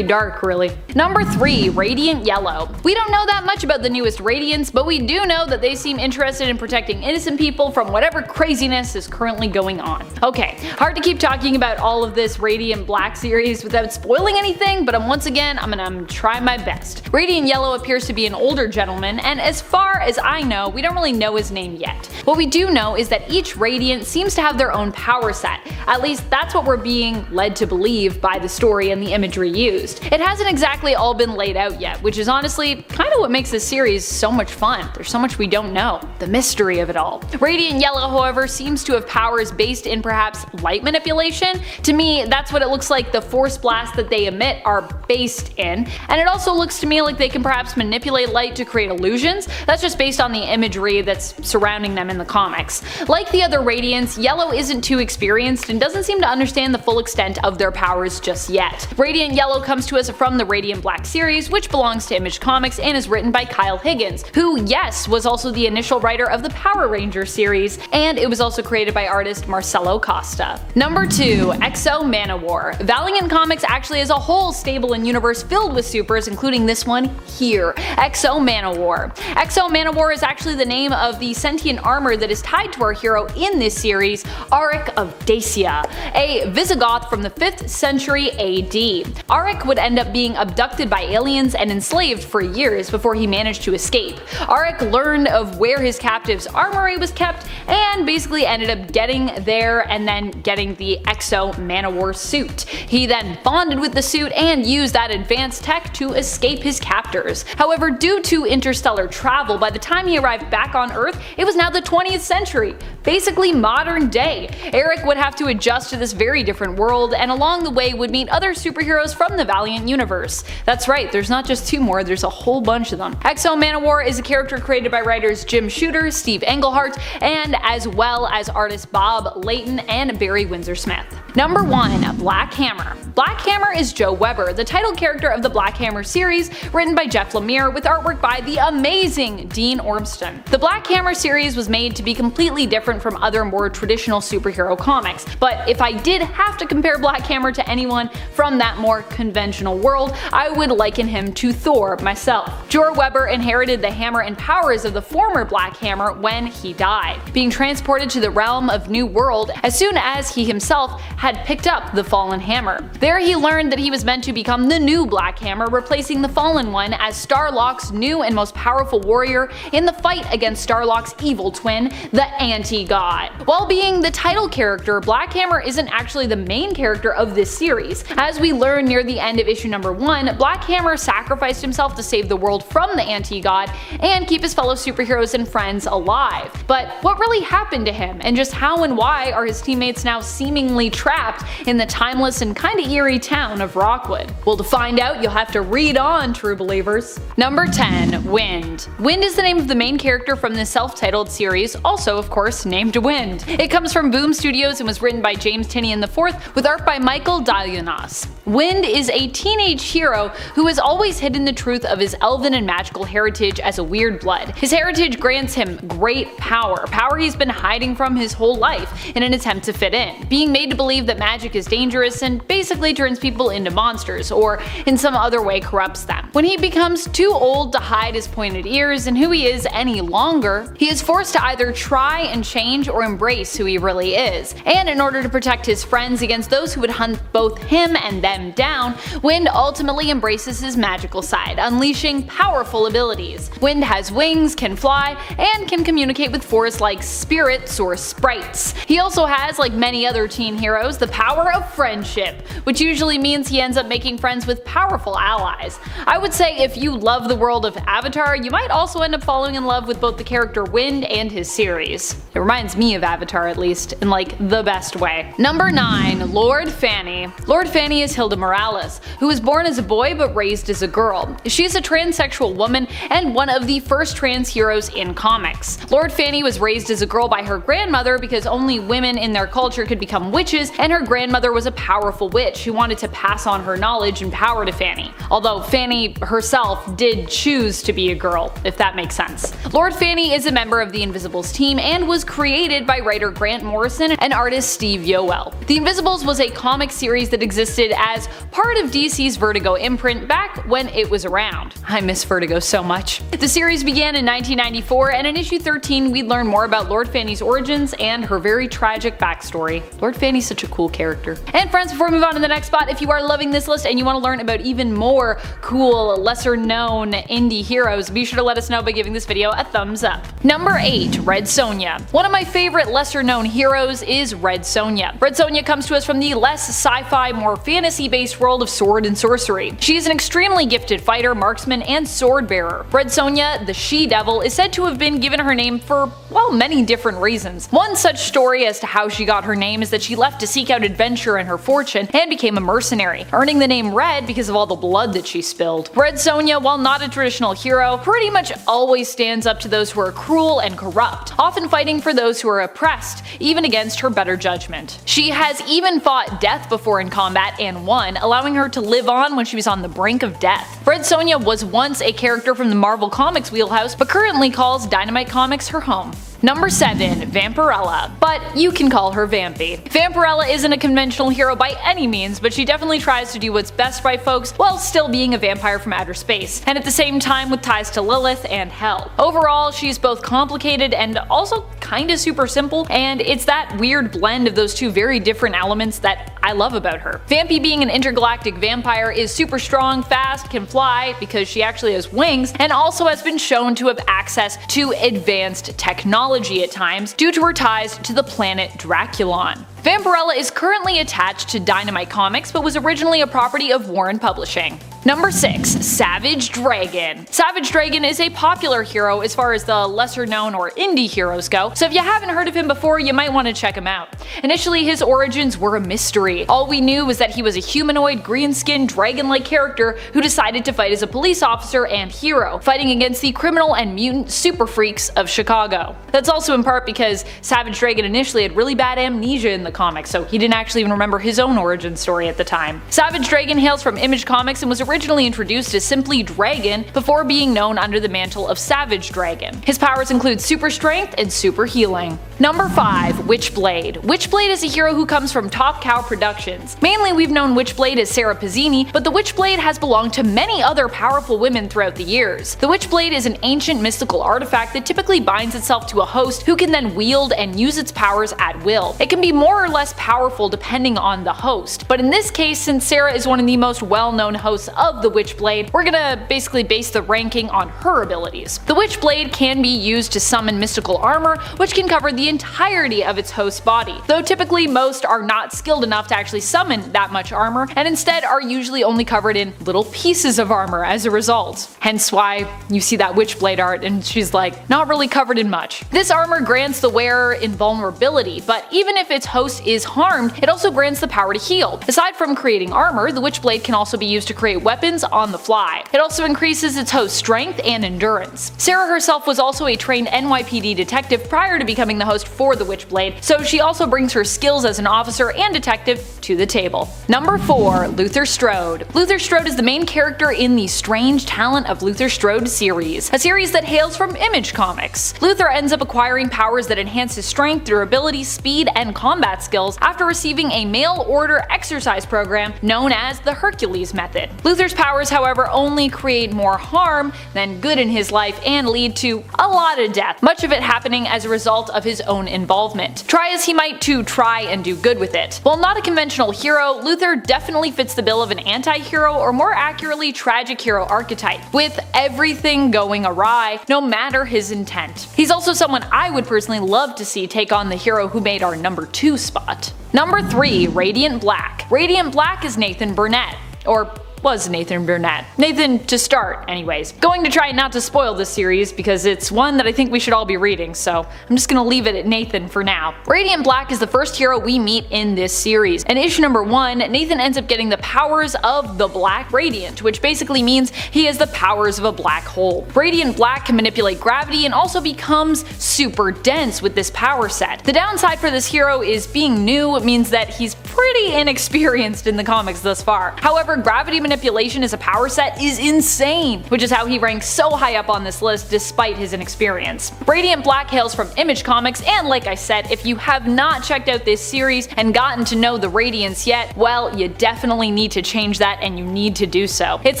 dark, really. Number 3. Radiant Yellow. We don't know that much about the newest Radiants, but we do know that they seem interested in protecting innocent people from whatever craziness is currently going on. Okay, hard to keep talking about all of this Radiant Black series without spoiling anything, but once again, I'm gonna try my best. Radiant Yellow appears to be an older gentleman, and as far as I know, we don't really know his name yet. What we do know is that each Radiant seems to have their own power set. At least that's what we're being led to believe by the story and the imagery used. It hasn't exactly all been laid out yet, which is honestly kind of what makes this series so much fun. There's so much we don't know. The mystery of it all. Radiant Yellow, however, seems to have powers based in perhaps light manipulation. To me, that's what it looks like the force blasts that they emit are based in, and it also looks to me like they can perhaps manipulate light to create illusions. That's just based on the imagery that's surrounding them in the comics. Like the other Radiants, Yellow isn't too experienced and doesn't seem to understand the full extent of their powers just yet. Radiant Yellow comes to us from the Radiant Black series, which belongs to Image Comics and is written by Kyle Higgins, who, yes, was also the initial writer of the Power Rangers series, and it was also created by artist Marcelo Costa. Number 2. X-O Manowar. Valiant Comics actually has a whole stable and universe filled with supers, including this one here, X-O Manowar. X-O Manowar is actually the name of the sentient armor that is tied to our hero in this series, Auric of Dacia, a Visigoth from the 5th century AD. Auric would end up being abducted by aliens and enslaved for years before he managed to escape. Auric learned of where his captive's armory was kept and basically ended up getting there and then getting the X-O Manowar suit. He then bonded with the suit and used that advanced tech to escape his captors. However, due to interstellar travel, by the time he arrived back on Earth, it was now the 20th century, basically modern day. Eric would have to adjust to this very different world, and along the way would meet other superheroes from the Valiant universe. That's right, there's not just 2 more, there's a whole bunch of them. X-O Manowar is a character created by writers Jim Shooter, Steve Englehart, and as well as artists Bob Layton and Barry Windsor-Smith. Number 1. Black Hammer. Black Hammer is Joe Weber, the title character of the Black Hammer series, written by Jeff Lemire with artwork by the amazing Dean Ormston. The Black Hammer series was made to be completely different from other more traditional superhero comics, but if I did have to compare Black Hammer to anyone from that more conventional world, I would liken him to Thor myself. Joe Weber inherited the hammer and powers of the former Black Hammer when he died, being transported to the realm of New World as soon as he himself had picked up the fallen hammer. There he learned that he was meant to become the new Black Hammer, replacing the fallen one as Starlock's new and most powerful warrior in the fight against Starlock's evil twin, the Anti-God. While being the title character, Black Hammer isn't actually the main character of this series. As we learn near the end of issue number 1, Black Hammer sacrificed himself to save the world from the Anti-God and keep his fellow superheroes and friends alive. But what really happened to him, and just how and why are his teammates now seemingly trapped in the timeless and kinda eerie town of Rockwood? Well, to find out, you'll have to read on, true believers. Number 10. Wind. Wind is the name of the main character from this self-titled series, also of course named Wind. It comes from Boom Studios and was written by James Tynion IV with art by Michael Dalianos. Wind is a teenage hero who has always hidden the truth of his elven and magical heritage as a weird blood. His heritage grants him great power he's been hiding from his whole life in an attempt to fit in, being made to believe that magic is dangerous and basically turns people into monsters, or in some other way corrupts them. When he becomes too old to hide his pointed ears and who he is any longer, he is forced to either try and change or embrace who he really is. And in order to protect his friends against those who would hunt both him and them down, Wind ultimately embraces his magical side, unleashing powerful abilities. Wind has wings, can fly, and can communicate with forest-like spirits or sprites. He also has, like many other teen heroes, the power of friendship, which usually means he ends up making friends with powerful allies. I would say if you love the world of Avatar, you might also end up falling in love with both the character Wind and his series. It reminds me of Avatar, at least, in like the best way. Number 9. Lord Fanny. Lord Fanny is Hilda Morales, who was born as a boy but raised as a girl. She's a transsexual woman and one of the first trans heroes in comics. Lord Fanny was raised as a girl by her grandmother because only women in their culture could become witches, and her grandmother was a powerful witch who wanted to pass on her knowledge and power to Fanny. Although Fanny herself did choose to be a girl, if that makes sense. Lord Fanny is a member of the Invisibles team and was created by writer Grant Morrison and artist Steve Yoel. The Invisibles was a comic series that existed as part of DC's Vertigo imprint back when it was around. I miss Vertigo so much. The series began in 1994, and in issue 13 we'd learn more about Lord Fanny's origins and her very tragic backstory. Lord Fanny's such a cool character. And friends, before we move on to the next spot, if you are loving this list and you want to learn about even more cool, lesser known indie heroes, be sure to let us know by giving this video a thumbs up. Number 8. Red Sonja. One of my favorite lesser known heroes is Red Sonja. Red Sonja comes to us from the less sci-fi, more fantasy based world of sword and sorcery. She is an extremely gifted fighter, marksman, and sword bearer. Red Sonja, the She-Devil, is said to have been given her name for, well, many different reasons. One such story as to how she got her name is that she left to seek out adventure and her fortune and became a mercenary, earning the name Red because of all the blood that she spilled. Red Sonja, while not a traditional hero, pretty much always stands up to those who are cruel and corrupt, often fighting for those who are oppressed, even against her better judgment. She has even fought death before in combat and won, 1, allowing her to live on when she was on the brink of death. Red Sonja was once a character from the Marvel Comics wheelhouse, but currently calls Dynamite Comics her home. Number 7. Vampirella, but you can call her Vampy. Vampirella isn't a conventional hero by any means, but she definitely tries to do what's best by folks while still being a vampire from outer space, and at the same time with ties to Lilith and Hell. Overall, she's both complicated and also kinda super simple, and it's that weird blend of those two very different elements that I love about her. Vampy, being an intergalactic vampire, is super strong, fast, can fly because she actually has wings, and also has been shown to have access to advanced technology at times due to her ties to the planet Draculon. Vampirella is currently attached to Dynamite Comics, but was originally a property of Warren Publishing. Number 6. Savage Dragon. Savage Dragon is a popular hero as far as the lesser known or indie heroes go, so if you haven't heard of him before, you might want to check him out. Initially, his origins were a mystery. All we knew was that he was a humanoid, green-skinned, dragon-like character who decided to fight as a police officer and hero, fighting against the criminal and mutant super freaks of Chicago. That's also in part because Savage Dragon initially had really bad amnesia in the comics, so he didn't actually even remember his own origin story at the time. Savage Dragon hails from Image Comics and was originally introduced as simply Dragon before being known under the mantle of Savage Dragon. His powers include super strength and super healing. Number 5. Witchblade. Witchblade is a hero who comes from Top Cow Productions. Mainly we've known Witchblade as Sarah Pizzini, but the Witchblade has belonged to many other powerful women throughout the years. The Witchblade is an ancient mystical artifact that typically binds itself to a host who can then wield and use its powers at will. It can be more or less powerful depending on the host, but in this case, since Sarah is one of the most well-known hosts of the Witchblade, we're gonna basically base the ranking on her abilities. The Witchblade can be used to summon mystical armor, which can cover the entirety of its host's body, though typically most are not skilled enough to actually summon that much armor, and instead are usually only covered in little pieces of armor as a result. Hence why you see that Witchblade art and she's like, not really covered in much. This armor grants the wearer invulnerability, but even if its host is harmed, it also grants the power to heal. Aside from creating armor, the Witchblade can also be used to create weapons on the fly. It also increases its host's strength and endurance. Sarah herself was also a trained NYPD detective prior to becoming the host for the Witchblade, so she also brings her skills as an officer and detective to the table. Number 4. Luther Strode. Luther Strode is the main character in the Strange Talent of Luther Strode series, a series that hails from Image Comics. Luther ends up acquiring powers that enhance his strength, durability, speed, and combat skills after receiving a mail-order exercise program known as the Hercules Method. Luther's powers, however, only create more harm than good in his life and lead to a lot of death, much of it happening as a result of his own involvement. Try as he might to try and do good with it. While not a conventional hero, Luther definitely fits the bill of an anti-hero, or more accurately tragic hero archetype, with everything going awry no matter his intent. He's also someone I would personally love to see take on the hero who made our number 2 spot. Number 3. Radiant Black. Radiant Black is Nathan Burnett, or was Nathan Burnett. Nathan to start, anyways. Going to try not to spoil this series because it's one that I think we should all be reading, so I'm just gonna leave it at Nathan for now. Radiant Black is the first hero we meet in this series. In issue number 1, Nathan ends up getting the powers of the Black Radiant, which basically means he has the powers of a black hole. Radiant Black can manipulate gravity and also becomes super dense with this power set. The downside for this hero is being new means that he's pretty inexperienced in the comics thus far. However, gravity manipulation as a power set is insane, which is how he ranks so high up on this list despite his inexperience. Radiant Black hails from Image Comics, and like I said, if you have not checked out this series and gotten to know the Radiants yet, well, you definitely need to change that, and you need to do so. It's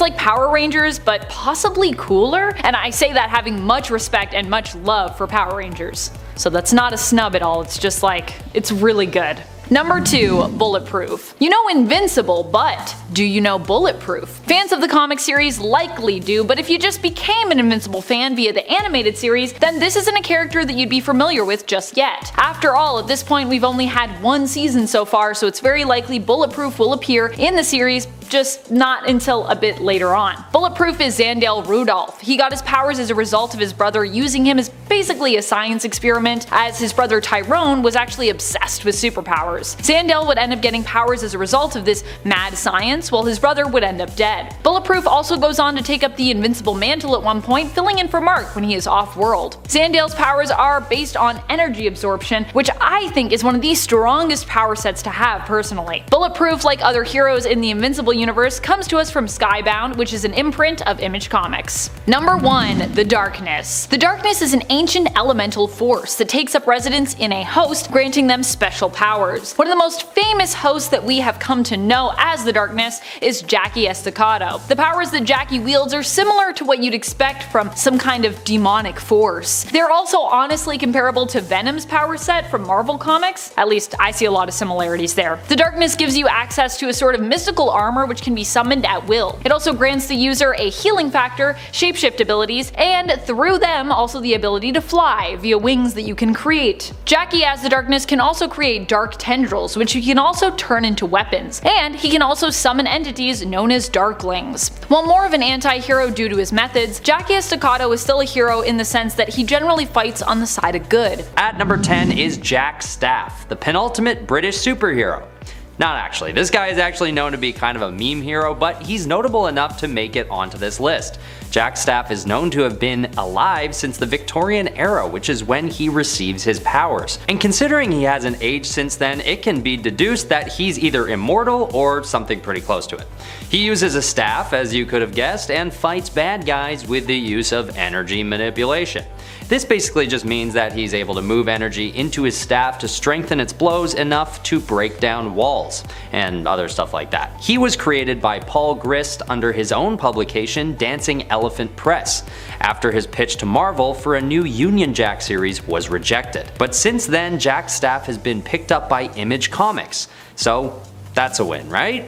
like Power Rangers, but possibly cooler, and I say that having much respect and much love for Power Rangers. So that's not a snub at all, it's just like, it's really good. Number 2. Bulletproof. You know Invincible, but do you know Bulletproof? Fans of the comic series likely do, but if you just became an Invincible fan via the animated series, then this isn't a character that you'd be familiar with just yet. After all, at this point we've only had 1 season so far, so it's very likely Bulletproof will appear in the series, just not until a bit later on. Bulletproof is Zandel Rudolph. He got his powers as a result of his brother using him as basically a science experiment, as his brother Tyrone was actually obsessed with superpowers. Sandel would end up getting powers as a result of this mad science, while his brother would end up dead. Bulletproof also goes on to take up the invincible mantle at one point, filling in for Mark when he is off-world. Sandel's powers are based on energy absorption, which I think is one of the strongest power sets to have personally. Bulletproof, like other heroes in the Invincible universe, comes to us from Skybound, which is an imprint of Image Comics. Number 1. The Darkness. The Darkness is an ancient elemental force that takes up residence in a host, granting them special powers. One of the most famous hosts that we have come to know as the Darkness is Jackie Estacado. The powers that Jackie wields are similar to what you'd expect from some kind of demonic force. They're also honestly comparable to Venom's power set from Marvel Comics. At least I see a lot of similarities there. The Darkness gives you access to a sort of mystical armor which can be summoned at will. It also grants the user a healing factor, shapeshift abilities, and through them also the ability to fly via wings that you can create. Jackie as the Darkness can also create dark tendrils, which he can also turn into weapons, and he can also summon entities known as Darklings. While more of an anti-hero due to his methods, Jackie Estacado is still a hero in the sense that he generally fights on the side of good. At number 10 is Jack Staff, the penultimate British superhero. Not actually, this guy is actually known to be kind of a meme hero, but he's notable enough to make it onto this list. Jack Staff is known to have been alive since the Victorian era, which is when he receives his powers. And considering he hasn't aged since then, it can be deduced that he's either immortal or something pretty close to it. He uses a staff, as you could have guessed, and fights bad guys with the use of energy manipulation. This basically just means that he's able to move energy into his staff to strengthen its blows enough to break down walls, and other stuff like that. He was created by Paul Grist under his own publication Dancing Elephant Press, after his pitch to Marvel for a new Union Jack series was rejected. But since then, Jack Staff has been picked up by Image Comics, so that's a win, right?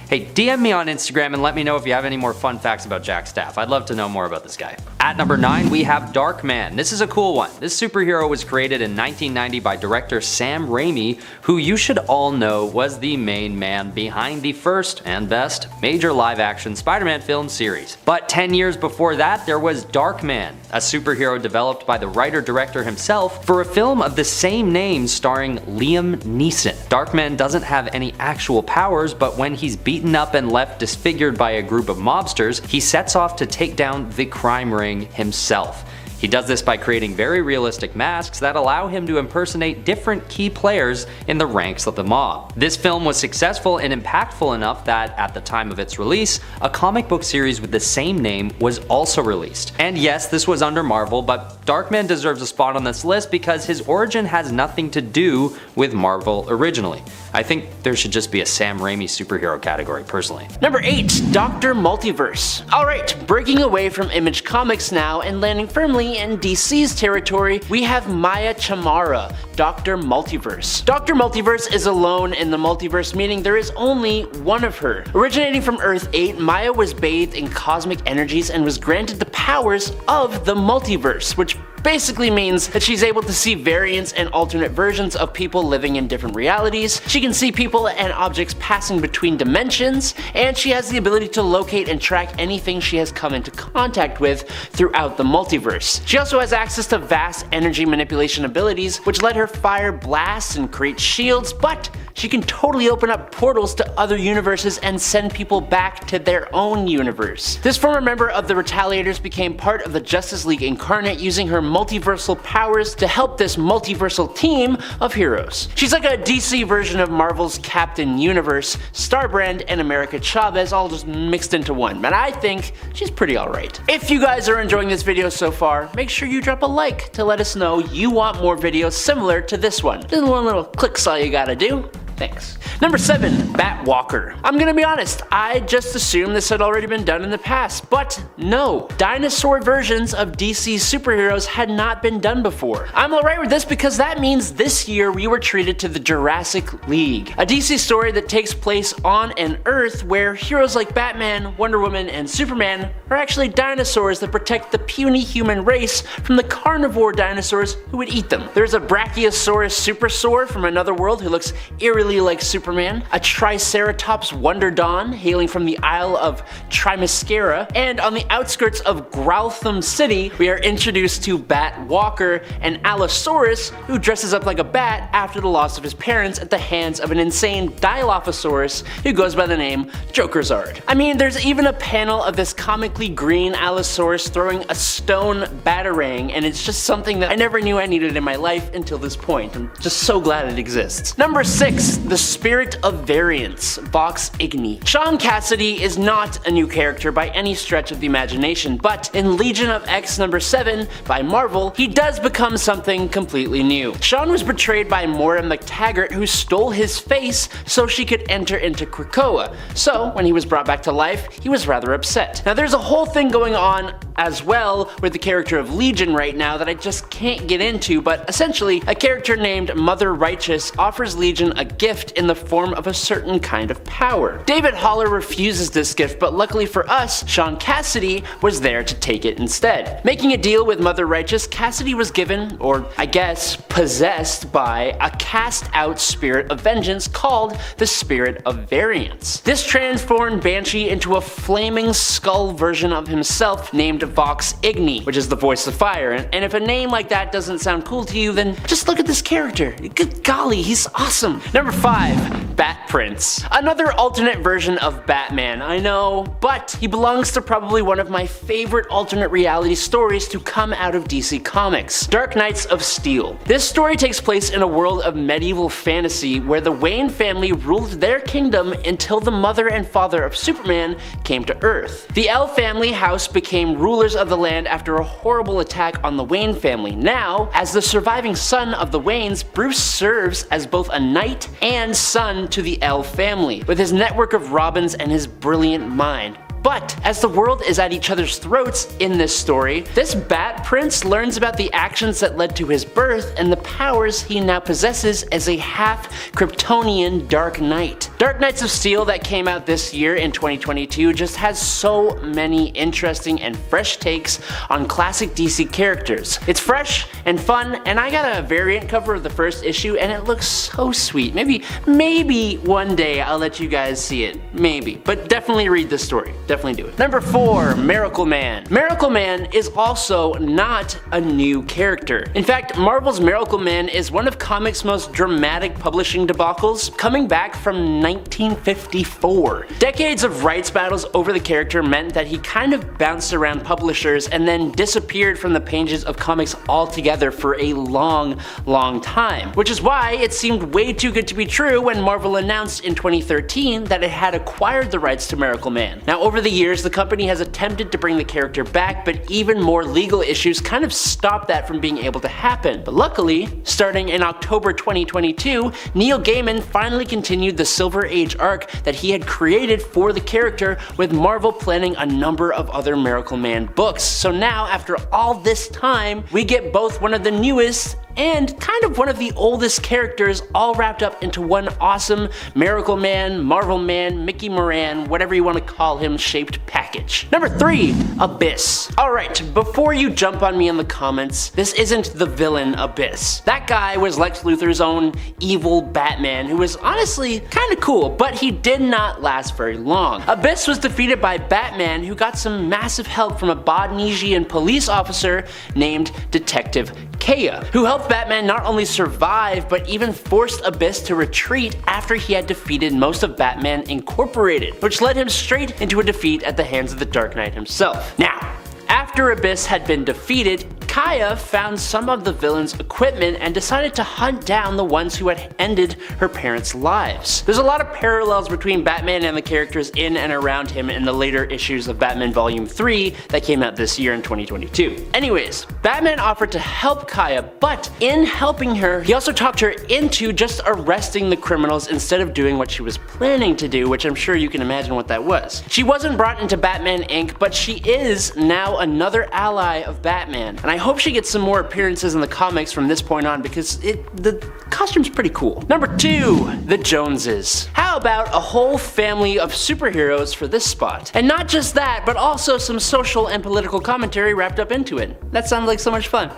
Hey, DM me on Instagram and let me know if you have any more fun facts about Jack Staff. I'd love to know more about this guy. At number 9, we have Darkman. This is a cool one. This superhero was created in 1990 by director Sam Raimi, who you should all know was the main man behind the first and best major live-action Spider-Man film series. But 10 years before that, there was Darkman, a superhero developed by the writer-director himself for a film of the same name starring Liam Neeson. Darkman doesn't have any actual powers, but when he's beaten up and left disfigured by a group of mobsters, he sets off to take down the crime ring himself. He does this by creating very realistic masks that allow him to impersonate different key players in the ranks of the mob. This film was successful and impactful enough that, at the time of its release, a comic book series with the same name was also released. And yes, this was under Marvel, but Darkman deserves a spot on this list because his origin has nothing to do with Marvel originally. I think there should just be a Sam Raimi superhero category, personally. Number 8. Dr. Multiverse. Alright, breaking away from Image Comics now and landing firmly in DC's territory, we have Maya Chamara, Dr. Multiverse. Dr. Multiverse is alone in the multiverse, meaning there is only one of her. Originating from Earth 8, Maya was bathed in cosmic energies and was granted the powers of the multiverse, which basically means that she's able to see variants and alternate versions of people living in different realities. She can see people and objects passing between dimensions, and she has the ability to locate and track anything she has come into contact with throughout the multiverse. She also has access to vast energy manipulation abilities, which let her fire blasts and create shields, but she can totally open up portals to other universes and send people back to their own universe. This former member of the Retaliators became part of the Justice League Incarnate, using her multiversal powers to help this multiversal team of heroes. She's like a DC version of Marvel's Captain Universe, Starbrand, and America Chavez all just mixed into one, but I think she's pretty alright. If you guys are enjoying this video so far, make sure you drop a like to let us know you want more videos similar to this one. Just one little click's all you gotta do. Thanks. Number 7. Batwalker. I'm gonna be honest, I just assumed this had already been done in the past, but no. Dinosaur versions of DC superheroes had not been done before. I'm alright with this because that means this year we were treated to the Jurassic League, a DC story that takes place on an Earth where heroes like Batman, Wonder Woman, and Superman are actually dinosaurs that protect the puny human race from the carnivore dinosaurs who would eat them. There's a Brachiosaurus Supersaur from another world who looks eerily really like Superman, a Triceratops Wonder Dawn hailing from the Isle of Trimascara, and on the outskirts of Growltham City, we are introduced to Bat Walker, an Allosaurus who dresses up like a bat after the loss of his parents at the hands of an insane Dilophosaurus who goes by the name Jokerzard. I mean, there's even a panel of this comically green Allosaurus throwing a stone batarang, and it's just something that I never knew I needed in my life until this point. I'm just so glad it exists. Number 6, the Spirit of Variance, Vox Igni. Sean Cassidy is not a new character by any stretch of the imagination, but in Legion of X number 7 by Marvel, he does become something completely new. Sean was betrayed by Moira McTaggart, who stole his face so she could enter into Krakoa. So when he was brought back to life, he was rather upset. Now there's a whole thing going on as well with the character of Legion right now that I just can't get into, but essentially a character named Mother Righteous offers Legion a gift in the form of a certain kind of power. David Haller refuses this gift, but luckily for us, Sean Cassidy was there to take it instead. Making a deal with Mother Righteous, Cassidy was given, or I guess possessed by, a cast out spirit of vengeance called the Spirit of Variance. This transformed Banshee into a flaming skull version of himself named Vox Igni, which is the voice of fire, and if a name like that doesn't sound cool to you, then just look at this character. Good golly, he's awesome. Number 5, Bat Prince. Another alternate version of Batman, I know, but he belongs to probably one of my favorite alternate reality stories to come out of DC Comics, Dark Knights of Steel. This story takes place in a world of medieval fantasy where the Wayne family ruled their kingdom until the mother and father of Superman came to Earth. The L family house became rulers of the land after a horrible attack on the Wayne family. Now, as the surviving son of the Waynes, Bruce serves as both a knight and son to the L family, with his network of Robins and his brilliant mind. But as the world is at each other's throats in this story, this Bat Prince learns about the actions that led to his birth and the powers he now possesses as a half-Kryptonian Dark Knight. Dark Knights of Steel that came out this year in 2022 just has so many interesting and fresh takes on classic DC characters. It's fresh and fun, and I got a variant cover of the first issue and it looks so sweet. Maybe one day I'll let you guys see it. Maybe. But definitely read the story. Definitely do it. Number 4, Miracle Man. Miracle Man is also not a new character. In fact, Marvel's Miracle Man is one of comics' most dramatic publishing debacles, coming back from 1954. Decades of rights battles over the character meant that he kind of bounced around publishers and then disappeared from the pages of comics altogether for a long time. Which is why it seemed way too good to be true when Marvel announced in 2013 that it had acquired the rights to Miracle Man. Now, over the years, the company has attempted to bring the character back, but even more legal issues kind of stopped that from being able to happen. But luckily, starting in October 2022, Neil Gaiman finally continued the Silver Age arc that he had created for the character, with Marvel planning a number of other Miracle Man books. So now, after all this time, we get both one of the newest and kind of one of the oldest characters all wrapped up into one awesome Miracle Man, Marvel Man, Mickey Moran, whatever you want to call him, shaped package. Number 3, Abyss. Alright, before you jump on me in the comments, this isn't the villain Abyss. That guy was Lex Luthor's own evil Batman, who was honestly kinda cool, but he did not last very long. Abyss was defeated by Batman, who got some massive help from a Bodnesian police officer named Detective Kea, who helped Batman not only survive, but even forced Abyss to retreat after he had defeated most of Batman Incorporated, which led him straight into a defeat at the hands of the Dark Knight himself. Now, after Abyss had been defeated, Kaya found some of the villain's equipment and decided to hunt down the ones who had ended her parents' lives. There's a lot of parallels between Batman and the characters in and around him in the later issues of Batman Volume 3 that came out this year in 2022. Anyways, Batman offered to help Kaya, but in helping her, he also talked her into just arresting the criminals instead of doing what she was planning to do, which I'm sure you can imagine what that was. She wasn't brought into Batman Inc., but she is now another ally of Batman, and I hope she gets some more appearances in the comics from this point on because the costume's pretty cool. Number 2, the Joneses. How about a whole family of superheroes for this spot? And not just that, but also some social and political commentary wrapped up into it. That sounds like so much fun.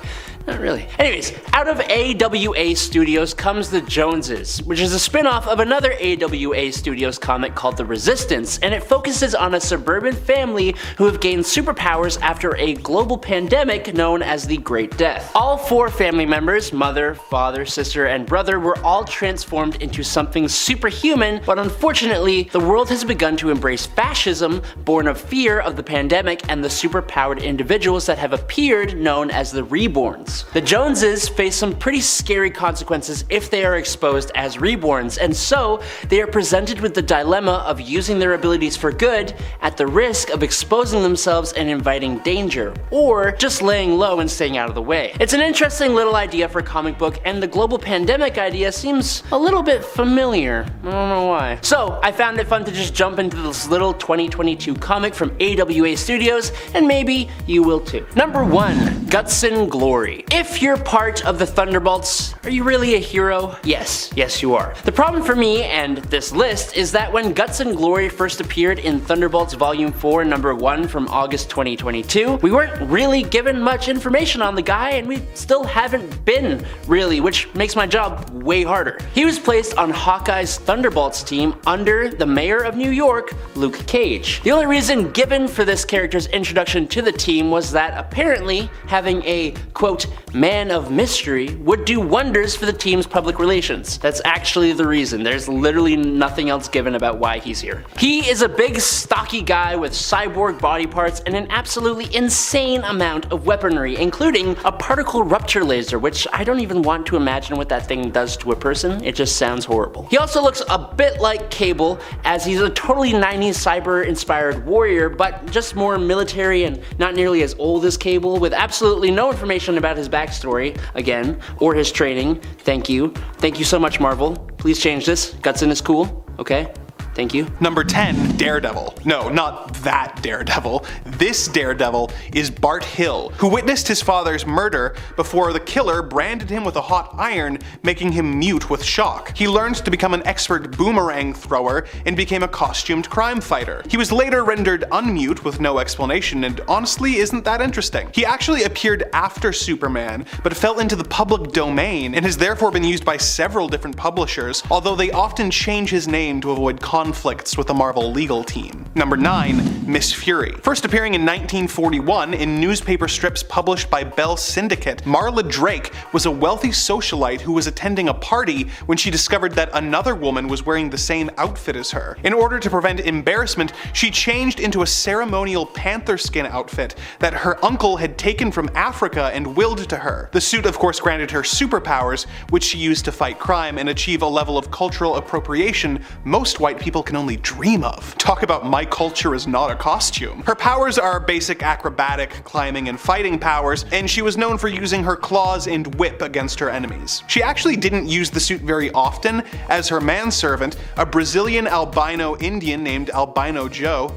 Not really. Anyways, out of AWA Studios comes The Joneses, which is a spin-off of another AWA Studios comic called The Resistance, and it focuses on a suburban family who have gained superpowers after a global pandemic known as the Great Death. All 4 family members, mother, father, sister, and brother, were all transformed into something superhuman, but unfortunately, the world has begun to embrace fascism, born of fear of the pandemic and the superpowered individuals that have appeared, known as the Reborns. The Joneses face some pretty scary consequences if they are exposed as Reborns, and so they are presented with the dilemma of using their abilities for good at the risk of exposing themselves and inviting danger, or just laying low and staying out of the way. It's an interesting little idea for a comic book, and the global pandemic idea seems a little bit familiar. I don't know why. So I found it fun to just jump into this little 2022 comic from AWA Studios, and maybe you will too. Number 1. Guts and Glory. If you're part of the Thunderbolts, are you really a hero? Yes, you are. The problem for me and this list is that when Guts and Glory first appeared in Thunderbolts Volume 4, Number 1 from August 2022, we weren't really given much information on the guy, and we still haven't been really, which makes my job way harder. He was placed on Hawkeye's Thunderbolts team under the Mayor of New York, Luke Cage. The only reason given for this character's introduction to the team was that apparently having a, quote, man of mystery would do wonders for the team's public relations. That's actually the reason. There's literally nothing else given about why he's here. He is a big, stocky guy with cyborg body parts and an absolutely insane amount of weaponry, including a particle rupture laser, which I don't even want to imagine what that thing does to a person. It just sounds horrible. He also looks a bit like Cable, as he's a totally 90s cyber-inspired warrior, but just more military and not nearly as old as Cable, with absolutely no information about his backstory, again, or his training. Thank you. Thank you so much, Marvel. Please change this. Gutson is cool, okay? Thank you. Number 10, Daredevil. No, not that Daredevil. This Daredevil is Bart Hill, who witnessed his father's murder before the killer branded him with a hot iron, making him mute with shock. He learned to become an expert boomerang thrower and became a costumed crime fighter. He was later rendered unmute with no explanation, and honestly isn't that interesting. He actually appeared after Superman, but fell into the public domain and has therefore been used by several different publishers, although they often change his name to avoid conflicts with the Marvel legal team. Number 9, Miss Fury. First appearing in 1941 in newspaper strips published by Bell Syndicate, Marla Drake was a wealthy socialite who was attending a party when she discovered that another woman was wearing the same outfit as her. In order to prevent embarrassment, she changed into a ceremonial panther skin outfit that her uncle had taken from Africa and willed to her. The suit of course granted her superpowers, which she used to fight crime and achieve a level of cultural appropriation most white people can only dream of. Talk about my culture is not a costume. Her powers are basic acrobatic, climbing, and fighting powers, and she was known for using her claws and whip against her enemies. She actually didn't use the suit very often, as her manservant, a Brazilian albino Indian named Albino Joe,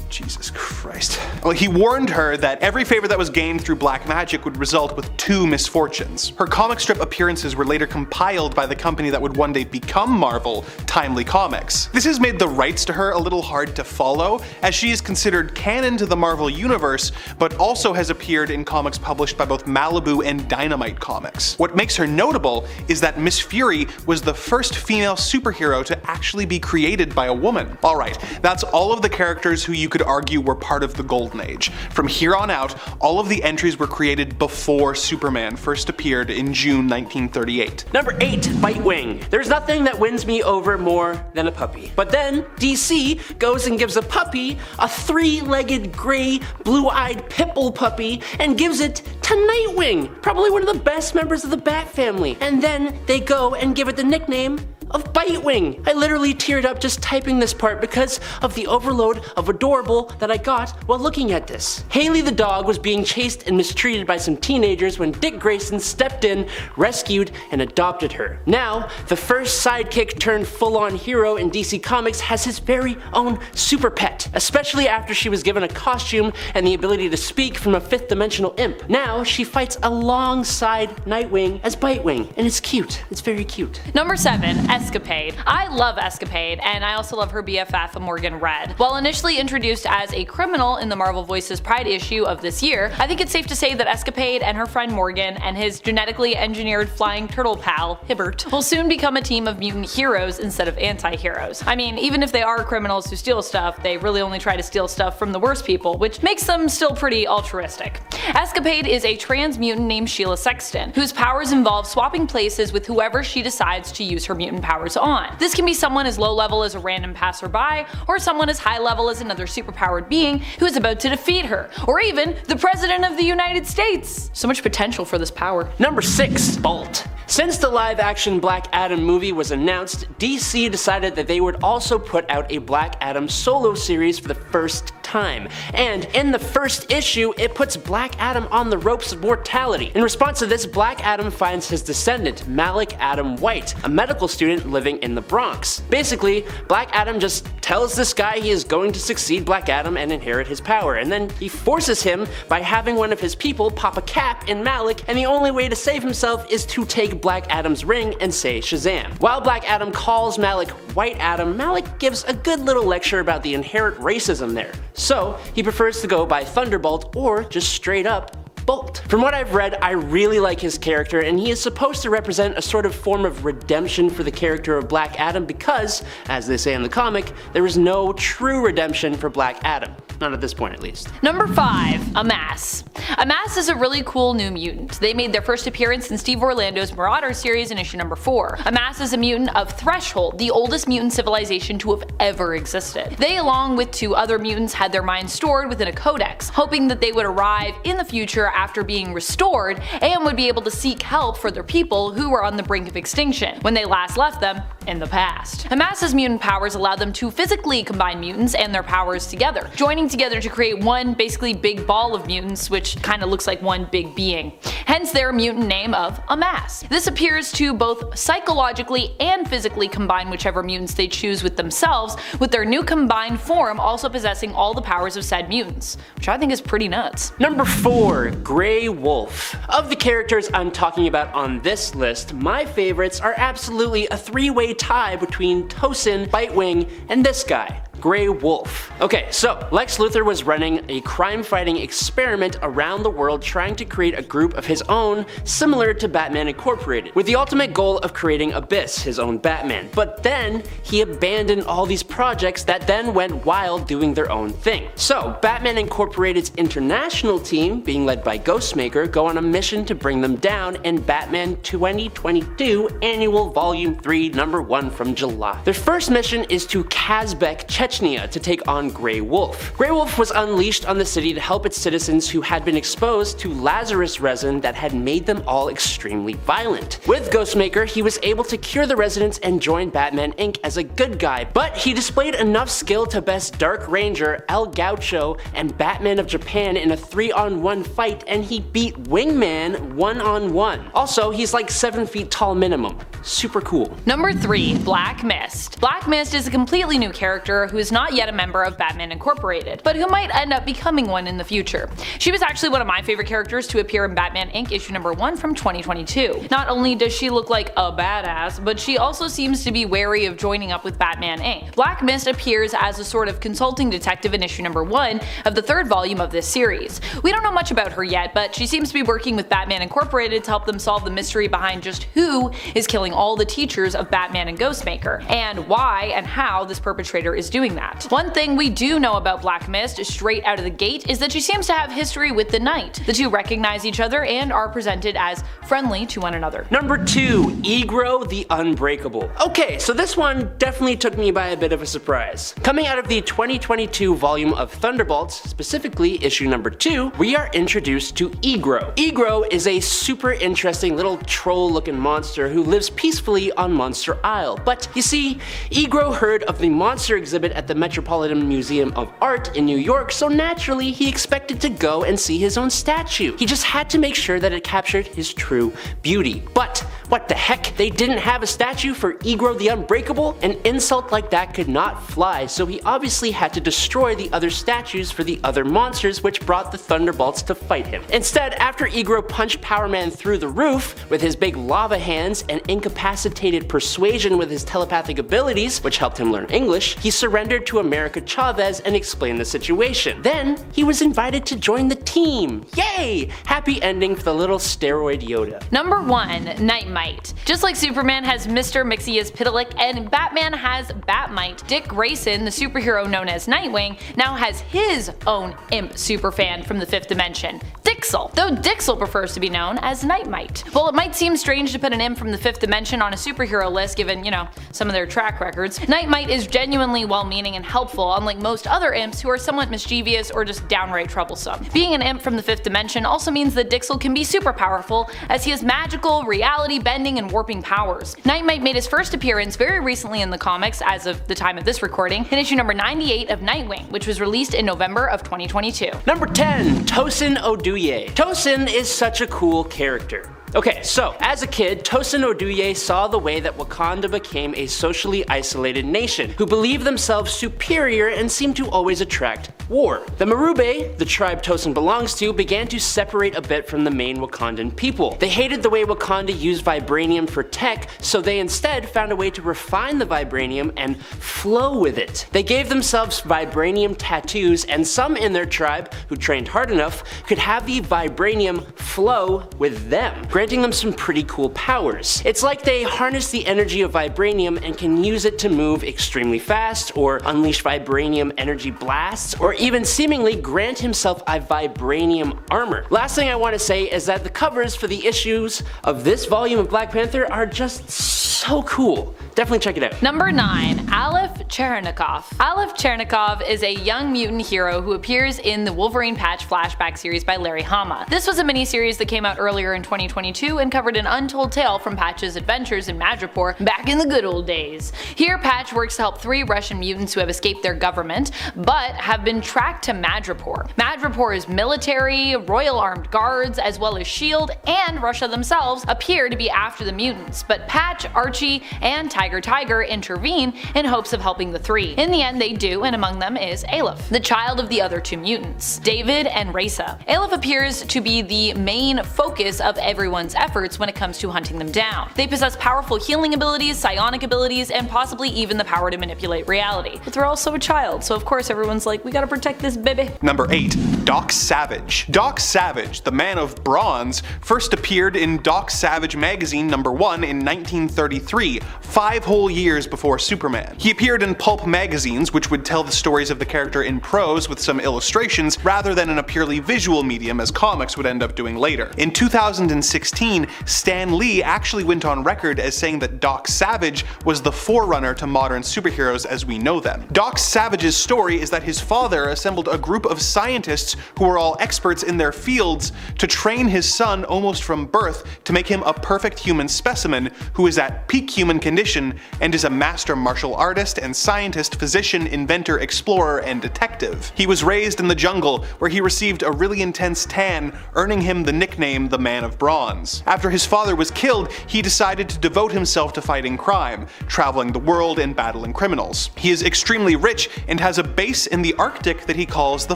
Jesus Christ. Well, he warned her that every favor that was gained through black magic would result with 2 misfortunes. Her comic strip appearances were later compiled by the company that would one day become Marvel, Timely Comics. This has made the rights to her a little hard to follow, as she is considered canon to the Marvel universe, but also has appeared in comics published by both Malibu and Dynamite Comics. What makes her notable is that Miss Fury was the first female superhero to actually be created by a woman. Alright, that's all of the characters who you could argue were part of the Golden Age. From here on out, all of the entries were created before Superman first appeared in June 1938. Number 8, Bitewing. There's nothing that wins me over more than a puppy. But then, DC goes and gives a puppy a 3-legged, gray, blue-eyed pitbull puppy and gives it to Nightwing, probably one of the best members of the Bat family. And then they go and give it the nickname of Bitewing. I literally teared up just typing this part because of the overload of adorable that I got while looking at this. Haley the dog was being chased and mistreated by some teenagers when Dick Grayson stepped in, rescued, and adopted her. Now, the first sidekick turned full-on hero in DC Comics has his very own super pet, especially after she was given a costume and the ability to speak from a 5th-dimensional imp. Now, she fights alongside Nightwing as Bitewing, and it's cute. It's very cute. Number 7, Escapade. I love Escapade, and I also love her BFF Morgan Red. While initially introduced as a criminal in the Marvel Voices Pride issue of this year, I think it's safe to say that Escapade and her friend Morgan and his genetically engineered flying turtle pal, Hibbert, will soon become a team of mutant heroes instead of anti-heroes. I mean, even if they are criminals who steal stuff, they really only try to steal stuff from the worst people, which makes them still pretty altruistic. Escapade is a trans mutant named Sheila Sexton, whose powers involve swapping places with whoever she decides to use her mutant powers on. This can be someone as low level as a random passerby, or someone as high level as another superpowered being who is about to defeat her, or even the President of the United States. So much potential for this power. Number 6. Bolt. Since the live-action Black Adam movie was announced, DC decided that they would also put out a Black Adam solo series for the first time. And in the first issue, it puts Black Adam on the ropes of mortality. In response to this, Black Adam finds his descendant, Malik Adam White, a medical student living in the Bronx. Basically, Black Adam just tells this guy he is going to succeed Black Adam and inherit his power, and then he forces him by having one of his people pop a cap in Malik, and the only way to save himself is to take Black Adam's ring and say Shazam. While Black Adam calls Malik White Adam, Malik gives a good little lecture about the inherent racism there. So he prefers to go by Thunderbolt or just straight up Bolt. From what I've read, I really like his character, and he is supposed to represent a sort of form of redemption for the character of Black Adam because, as they say in the comic, there is no true redemption for Black Adam. Not at this point, at least. Number 5. Amass. Amass is a really cool new mutant. They made their first appearance in Steve Orlando's Marauder series in issue number 4. Amass is a mutant of Threshold, the oldest mutant civilization to have ever existed. They, along with 2 other mutants, had their minds stored within a codex, hoping that they would arrive in the future after being restored and would be able to seek help for their people who were on the brink of extinction when they last left them in the past. Amass's mutant powers allowed them to physically combine mutants and their powers together, joining together to create one basically big ball of mutants, which kind of looks like one big being. Hence their mutant name of Amass. This appears to both psychologically and physically combine whichever mutants they choose with themselves, with their new combined form also possessing all the powers of said mutants, which I think is pretty nuts. Number 4. Grey Wolf. Of the characters I'm talking about on this list, my favorites are absolutely a 3-way tie between Tosin, Bitewing, and this guy, Grey Wolf. Okay, so Lex Luthor was running a crime-fighting experiment around the world trying to create a group of his own similar to Batman Incorporated, with the ultimate goal of creating Abyss, his own Batman. But then he abandoned all these projects that then went wild doing their own thing. So Batman Incorporated's international team, being led by Ghostmaker, go on a mission to bring them down in Batman 2022 Annual Volume 3 Number 1 from July. Their first mission is to Kazbek, Chechnya, to take on Grey Wolf. Grey Wolf was unleashed on the city to help its citizens who had been exposed to Lazarus resin that had made them all extremely violent. With Ghostmaker, he was able to cure the residents and join Batman Inc. as a good guy, but he displayed enough skill to best Dark Ranger, El Gaucho, and Batman of Japan in a 3-on-1 fight, and he beat Wingman 1-on-1. Also, he's like 7 feet tall minimum. Super cool. Number 3. Black Mist. Black Mist is a completely new character who is not yet a member of Batman Incorporated, but who might end up becoming one in the future. She was actually one of my favorite characters to appear in Batman Inc. issue number 1 from 2022. Not only does she look like a badass, but she also seems to be wary of joining up with Batman Inc. Black Mist appears as a sort of consulting detective in issue number 1 of the 3rd volume of this series. We don't know much about her yet, but she seems to be working with Batman Incorporated to help them solve the mystery behind just who is killing all the teachers of Batman and Ghostmaker, and why and how this perpetrator is doing that. One thing we do know about Black Mist straight out of the gate is that she seems to have history with the Knight. The two recognize each other and are presented as friendly to one another. Number 2. Egro the Unbreakable. Okay, so this one definitely took me by a bit of a surprise. Coming out of the 2022 volume of Thunderbolts, specifically issue number 2, we are introduced to Egro. Egro is a super interesting little troll-looking monster who lives peacefully on Monster Isle. But you see, Egro heard of the monster exhibit at the Metropolitan Museum of Art in New York, so naturally he expected to go and see his own statue. He just had to make sure that it captured his true beauty. But What the heck? They didn't have a statue for Egro the Unbreakable? An insult like that could not fly, so he obviously had to destroy the other statues for the other monsters, which brought the Thunderbolts to fight him. Instead, after Egro punched Power Man through the roof with his big lava hands and incapacitated Persuasion with his telepathic abilities, which helped him learn English, he surrendered to America Chavez and explained the situation. Then, he was invited to join the team. Yay! Happy ending for the little steroid Yoda. Number 1. Nightmite. Just like Superman has Mr. Mxyzptlk and Batman has Batmite, Dick Grayson, the superhero known as Nightwing, now has his own imp superfan from the 5th dimension, Dixel, though Dixel prefers to be known as Nightmite. While it might seem strange to put an imp from the 5th dimension on a superhero list given, some of their track records, Nightmite is genuinely well-meaning and helpful, unlike most other imps who are somewhat mischievous or just downright troublesome. Being an imp from the 5th dimension also means that Dixel can be super powerful, as he has magical, reality-bending, and warping powers. Nightmite made his first appearance very recently in the comics as of the time of this recording, in issue number 98 of Nightwing, which was released in November of 2022. Number 10. Tosin Oduye. Tosin is such a cool character. Okay, so as a kid, Tosin Oduye saw the way that Wakanda became a socially isolated nation who believed themselves superior and seemed to always attract war. The Marube, the tribe Tosin belongs to, began to separate a bit from the main Wakandan people. They hated the way Wakanda used vibranium for tech, so they instead found a way to refine the vibranium and flow with it. They gave themselves vibranium tattoos, and some in their tribe, who trained hard enough, could have the vibranium flow with them, granting them some pretty cool powers. It's like they harness the energy of vibranium and can use it to move extremely fast, or unleash vibranium energy blasts, or even seemingly grant himself a vibranium armor. Last thing I want to say is that the covers for the issues of this volume of Black Panther are just so cool. Definitely check it out. Number 9. Aleph Chernikov. Aleph Chernikov is a young mutant hero who appears in the Wolverine Patch flashback series by Larry Hama. This was a miniseries that came out earlier in 2022 and covered an untold tale from Patch's adventures in Madripoor back in the good old days. Here, Patch works to help 3 Russian mutants who have escaped their government, but have been tracked to Madripoor. Madripoor is military, royal armed guards, as well as S.H.I.E.L.D. and Russia themselves appear to be after the mutants, but Patch, Archie, and Tiger intervene in hopes of helping the 3. In the end they do, and among them is Aleph, the child of the other 2 mutants, David and Raisa. Aleph appears to be the main focus of everyone's efforts when it comes to hunting them down. They possess powerful healing abilities, psionic abilities, and possibly even the power to manipulate reality. But they're also a child, so of course everyone's like, we gotta protect this baby. Number 8. Doc Savage. Doc Savage, the Man of Bronze, first appeared in Doc Savage magazine number 1 in 1933, 5 whole years before Superman. He appeared in pulp magazines, which would tell the stories of the character in prose with some illustrations, rather than in a purely visual medium as comics would end up doing later. In 2016, Stan Lee actually went on record as saying that Doc Savage was the forerunner to modern superheroes as we know them. Doc Savage's story is that his father assembled a group of scientists who were all experts in their fields to train his son almost from birth to make him a perfect human specimen who is at peak human condition and is a master martial artist and scientist, physician, inventor, explorer, and detective. He was raised in the jungle, where he received a really intense tan, earning him the nickname the Man of Bronze. After his father was killed, he decided to devote himself to fighting crime, traveling the world and battling criminals. He is extremely rich and has a base in the Arctic that he calls the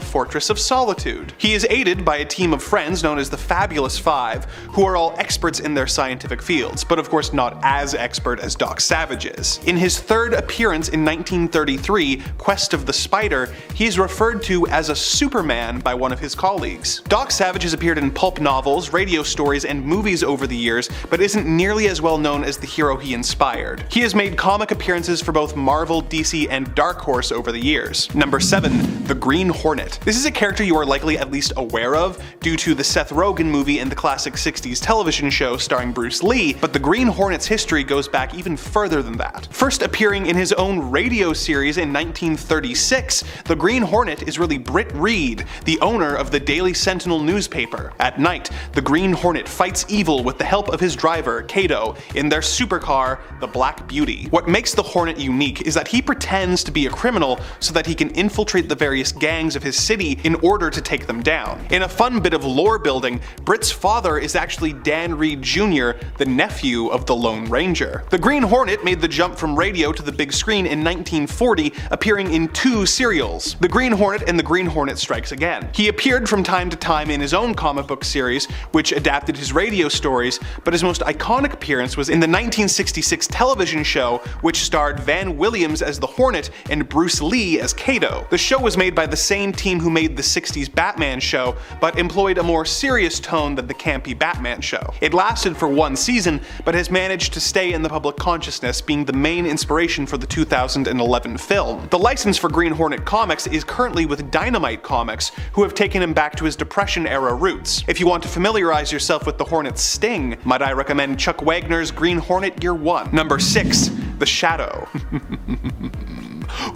Fortress of Solitude. He is aided by a team of friends known as the Fabulous Five, who are all experts in their scientific fields, but of course not as expert as Doc Savage is. In his 3rd appearance in 1933, Quest of the Spider, he is referred to as a Superman by one of his colleagues. Doc Savage has appeared in pulp novels, radio stories, and movies over the years, but isn't nearly as well known as the hero he inspired. He has made comic appearances for both Marvel, DC, and Dark Horse over the years. Number 7. The Green Hornet. This is a character you are likely at least aware of due to the Seth Rogen movie and the classic 60s television show starring Bruce Lee, but the Green Hornet's history goes goes back even further than that. First appearing in his own radio series in 1936, the Green Hornet is really Britt Reed, the owner of the Daily Sentinel newspaper. At night, the Green Hornet fights evil with the help of his driver, Kato, in their supercar, the Black Beauty. What makes the Hornet unique is that he pretends to be a criminal so that he can infiltrate the various gangs of his city in order to take them down. In a fun bit of lore building, Britt's father is actually Dan Reed Jr., the nephew of the Lone Ranger. The Green Hornet made the jump from radio to the big screen in 1940, appearing in 2 serials, The Green Hornet and The Green Hornet Strikes Again. He appeared from time to time in his own comic book series, which adapted his radio stories, but his most iconic appearance was in the 1966 television show, which starred Van Williams as the Hornet and Bruce Lee as Kato. The show was made by the same team who made the 60s Batman show, but employed a more serious tone than the campy Batman show. It lasted for 1 season, but has managed to stay in the public consciousness, being the main inspiration for the 2011 film. The license for Green Hornet Comics is currently with Dynamite Comics, who have taken him back to his Depression-era roots. If you want to familiarize yourself with the Hornet's sting, might I recommend Chuck Wagner's Green Hornet Year 1. Number 6. The Shadow.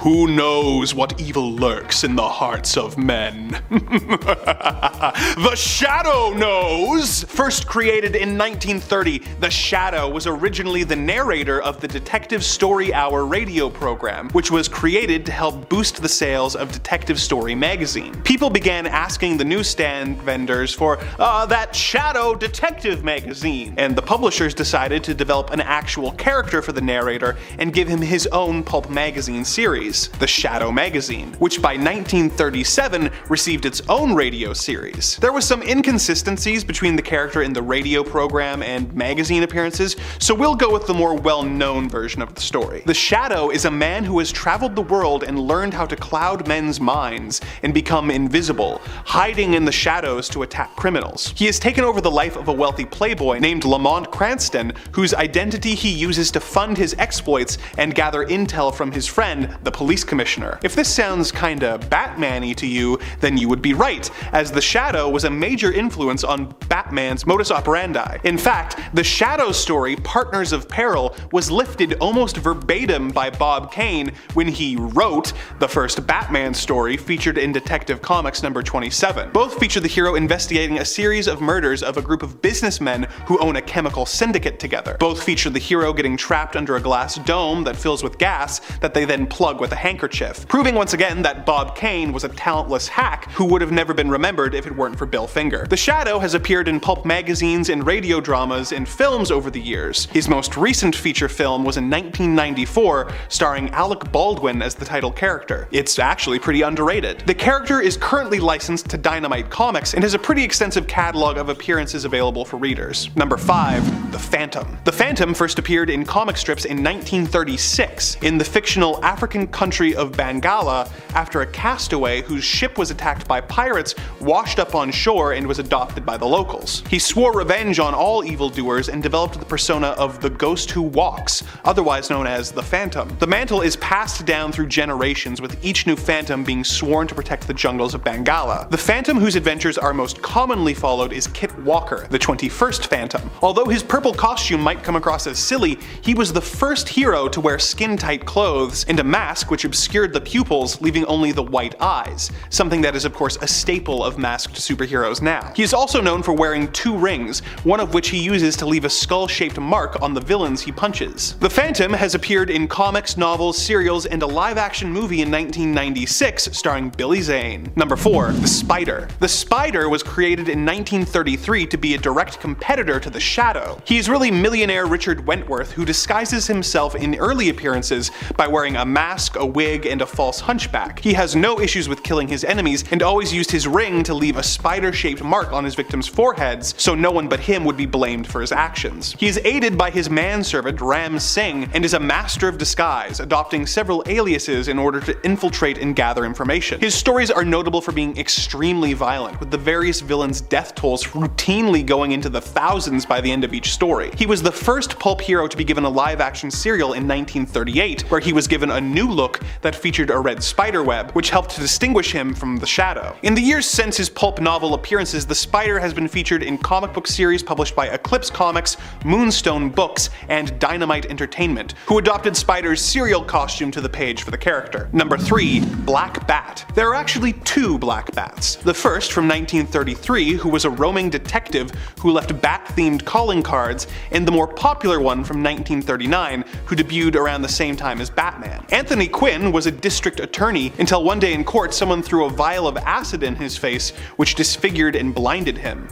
Who knows what evil lurks in the hearts of men? The Shadow knows! First created in 1930, The Shadow was originally the narrator of the Detective Story Hour radio program, which was created to help boost the sales of Detective Story magazine. People began asking the newsstand vendors for that Shadow Detective magazine, and the publishers decided to develop an actual character for the narrator and give him his own pulp magazine series, The Shadow Magazine, which by 1937 received its own radio series. There was some inconsistencies between the character in the radio program and magazine appearances, so we'll go with the more well-known version of the story. The Shadow is a man who has traveled the world and learned how to cloud men's minds and become invisible, hiding in the shadows to attack criminals. He has taken over the life of a wealthy playboy named Lamont Cranston, whose identity he uses to fund his exploits and gather intel from his friend, the police commissioner. If this sounds kinda Batman-y to you, then you would be right, as the Shadow was a major influence on Batman's modus operandi. In fact, the Shadow story, Partners of Peril, was lifted almost verbatim by Bob Kane when he wrote the first Batman story featured in Detective Comics number 27. Both feature the hero investigating a series of murders of a group of businessmen who own a chemical syndicate together. Both feature the hero getting trapped under a glass dome that fills with gas that they then plug with a handkerchief, proving once again that Bob Kane was a talentless hack who would have never been remembered if it weren't for Bill Finger. The Shadow has appeared in pulp magazines and radio dramas and films over the years. His most recent feature film was in 1994, starring Alec Baldwin as the title character. It's actually pretty underrated. The character is currently licensed to Dynamite Comics and has a pretty extensive catalog of appearances available for readers. Number 5. The Phantom. The Phantom first appeared in comic strips in 1936 in the fictional African country of Bangala after a castaway whose ship was attacked by pirates washed up on shore and was adopted by the locals. He swore revenge on all evildoers and developed the persona of the Ghost Who Walks, otherwise known as the Phantom. The mantle is passed down through generations, with each new Phantom being sworn to protect the jungles of Bangala. The Phantom whose adventures are most commonly followed is Kit Walker, the 21st Phantom. Although his purple costume might come across as silly, he was the first hero to wear skin-tight clothes and a mask which obscured the pupils, leaving only the white eyes, something that is of course a staple of masked superheroes now. He is also known for wearing 2 rings, one of which he uses to leave a skull-shaped mark on the villains he punches. The Phantom has appeared in comics, novels, serials, and a live-action movie in 1996 starring Billy Zane. Number 4. The Spider. The Spider was created in 1933 to be a direct competitor to the Shadow. He is really millionaire Richard Wentworth, who disguises himself in early appearances by wearing a mask, a wig, and a false hunchback. He has no issues with killing his enemies and always used his ring to leave a spider-shaped mark on his victims' foreheads so no one but him would be blamed for his actions. He is aided by his manservant Ram Singh and is a master of disguise, adopting several aliases in order to infiltrate and gather information. His stories are notable for being extremely violent, with the various villains' death tolls routinely going into the thousands by the end of each story. He was the first pulp hero to be given a live-action serial in 1938, where he was given a new look that featured a red spiderweb, which helped to distinguish him from the Shadow. In the years since his pulp novel appearances, the Spider has been featured in comic book series published by Eclipse Comics, Moonstone Books, and Dynamite Entertainment, who adopted Spider's serial costume to the page for the character. Number 3. Black Bat. There are actually 2 Black Bats. The first from 1933, who was a roaming detective who left bat-themed calling cards, and the more popular one from 1939, who debuted around the same time as Batman. Anthony Quinn was a district attorney until one day in court someone threw a vial of acid in his face, which disfigured and blinded him.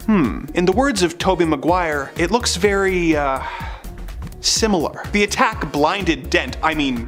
In the words of Tobey Maguire, it looks very, similar. The attack blinded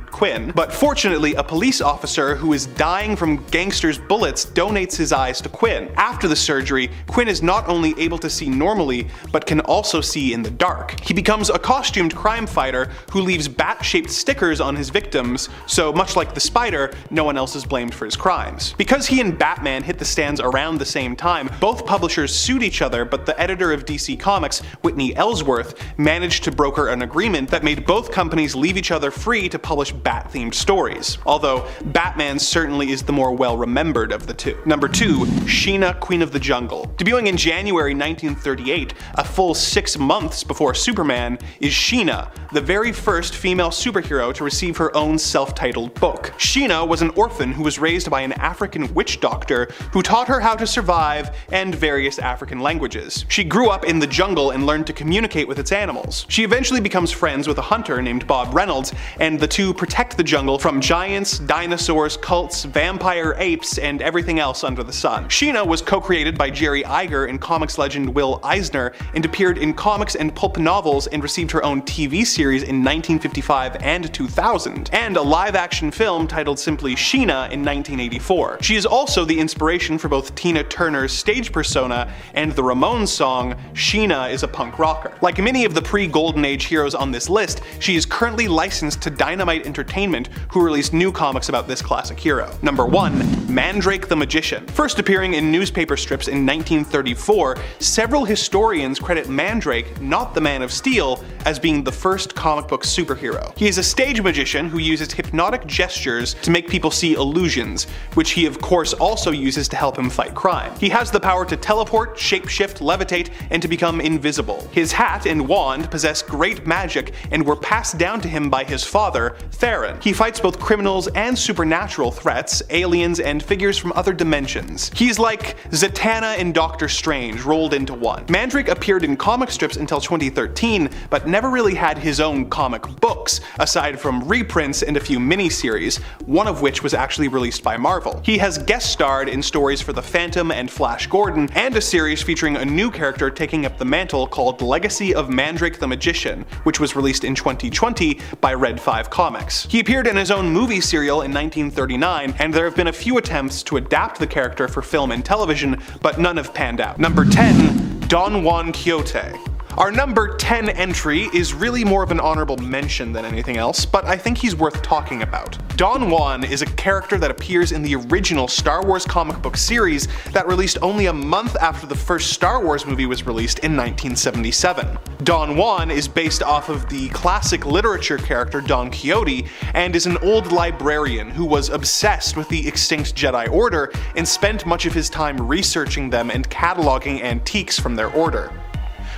Quinn, but fortunately a police officer who is dying from gangsters' bullets donates his eyes to Quinn. After the surgery, Quinn is not only able to see normally, but can also see in the dark. He becomes a costumed crime fighter who leaves bat-shaped stickers on his victims, so much like the Spider, no one else is blamed for his crimes. Because he and Batman hit the stands around the same time, both publishers sued each other, but the editor of DC Comics, Whitney Ellsworth, managed to broker an agreement that made both companies leave each other free to publish bat-themed stories, although Batman certainly is the more well-remembered of the two. Number 2. Sheena, Queen of the Jungle. Debuting in January 1938, a full 6 months before Superman, is Sheena, the very first female superhero to receive her own self-titled book. Sheena was an orphan who was raised by an African witch doctor who taught her how to survive and various African languages. She grew up in the jungle and learned to communicate with its animals. She eventually becomes friends with a hunter named Bob Reynolds, and the two protect the jungle from giants, dinosaurs, cults, vampire apes, and everything else under the sun. Sheena was co-created by Jerry Iger and comics legend Will Eisner, and appeared in comics and pulp novels and received her own TV series in 1955 and 2000, and a live-action film titled simply Sheena in 1984. She is also the inspiration for both Tina Turner's stage persona and the Ramones song Sheena is a Punk Rocker. Like many of the pre-Golden Age heroes on this list, she is currently licensed to Dynamite Entertainment, who released new comics about this classic hero. Number 1. Mandrake the Magician. First appearing in newspaper strips in 1934, several historians credit Mandrake, not the Man of Steel, as being the first comic book superhero. He is a stage magician who uses hypnotic gestures to make people see illusions, which he of course also uses to help him fight crime. He has the power to teleport, shapeshift, levitate, and to become invisible. His hat and wand possess great magic and were passed down to him by his father, Theron. He fights both criminals and supernatural threats, aliens, and figures from other dimensions. He's like Zatanna and Doctor Strange rolled into one. Mandrake appeared in comic strips until 2013, but never really had his own comic books, aside from reprints and a few miniseries, one of which was actually released by Marvel. He has guest starred in stories for The Phantom and Flash Gordon, and a series featuring a new character taking up the mantle called Legacy of Mandrake the Magician, which was released in 2020 by Red 5 Comics. He appeared in his own movie serial in 1939, and there have been a few attempts to adapt the character for film and television, but none have panned out. Number 10. Don Juan Quixote. Our number 10 entry is really more of an honorable mention than anything else, but I think he's worth talking about. Don Juan is a character that appears in the original Star Wars comic book series that released only a month after the first Star Wars movie was released in 1977. Don Juan is based off of the classic literature character Don Quixote, and is an old librarian who was obsessed with the extinct Jedi Order and spent much of his time researching them and cataloging antiques from their order.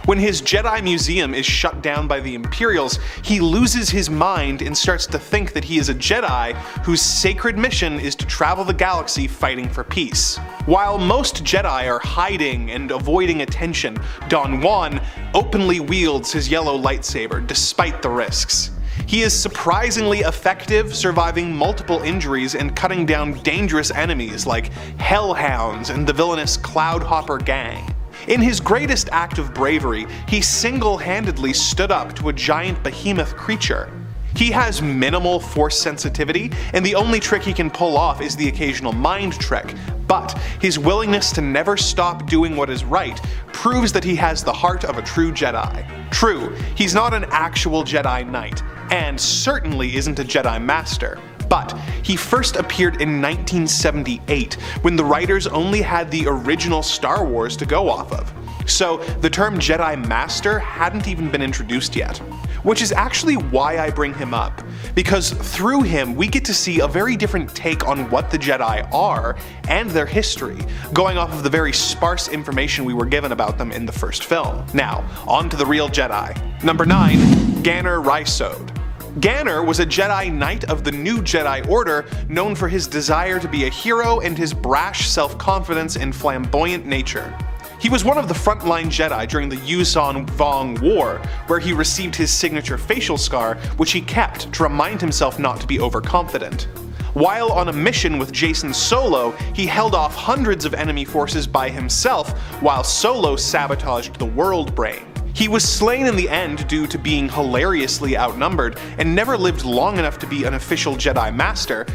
When his Jedi museum is shut down by the Imperials, he loses his mind and starts to think that he is a Jedi whose sacred mission is to travel the galaxy fighting for peace. While most Jedi are hiding and avoiding attention, Don Juan openly wields his yellow lightsaber despite the risks. He is surprisingly effective, surviving multiple injuries and cutting down dangerous enemies like Hellhounds and the villainous Cloudhopper gang. In his greatest act of bravery, he single-handedly stood up to a giant behemoth creature. He has minimal force sensitivity, and the only trick he can pull off is the occasional mind trick, but his willingness to never stop doing what is right proves that he has the heart of a true Jedi. True, he's not an actual Jedi Knight, and certainly isn't a Jedi Master. But he first appeared in 1978, when the writers only had the original Star Wars to go off of. So the term Jedi Master hadn't even been introduced yet. Which is actually why I bring him up, because through him we get to see a very different take on what the Jedi are and their history, going off of the very sparse information we were given about them in the first film. Now, on to the real Jedi. Number 9, Ganner Rhysode. Ganner was a Jedi Knight of the New Jedi Order, known for his desire to be a hero and his brash self-confidence and flamboyant nature. He was one of the frontline Jedi during the Yuuzhan Vong War, where he received his signature facial scar, which he kept to remind himself not to be overconfident. While on a mission with Jacen Solo, he held off hundreds of enemy forces by himself, while Solo sabotaged the World Brain. He was slain in the end due to being hilariously outnumbered, and never lived long enough to be an official Jedi Master,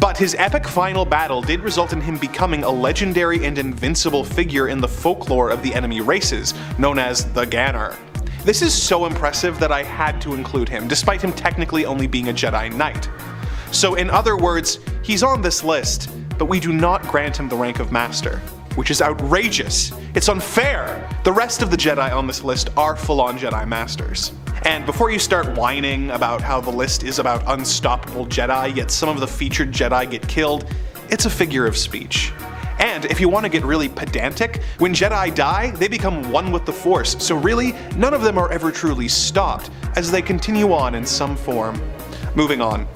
but his epic final battle did result in him becoming a legendary and invincible figure in the folklore of the enemy races, known as the Ganner. This is so impressive that I had to include him, despite him technically only being a Jedi Knight. So in other words, he's on this list, but we do not grant him the rank of Master. Which is outrageous. It's unfair. The rest of the Jedi on this list are full-on Jedi Masters. And before you start whining about how the list is about unstoppable Jedi, yet some of the featured Jedi get killed, it's a figure of speech. And if you want to get really pedantic, when Jedi die, they become one with the Force, so really, none of them are ever truly stopped, as they continue on in some form. Moving on.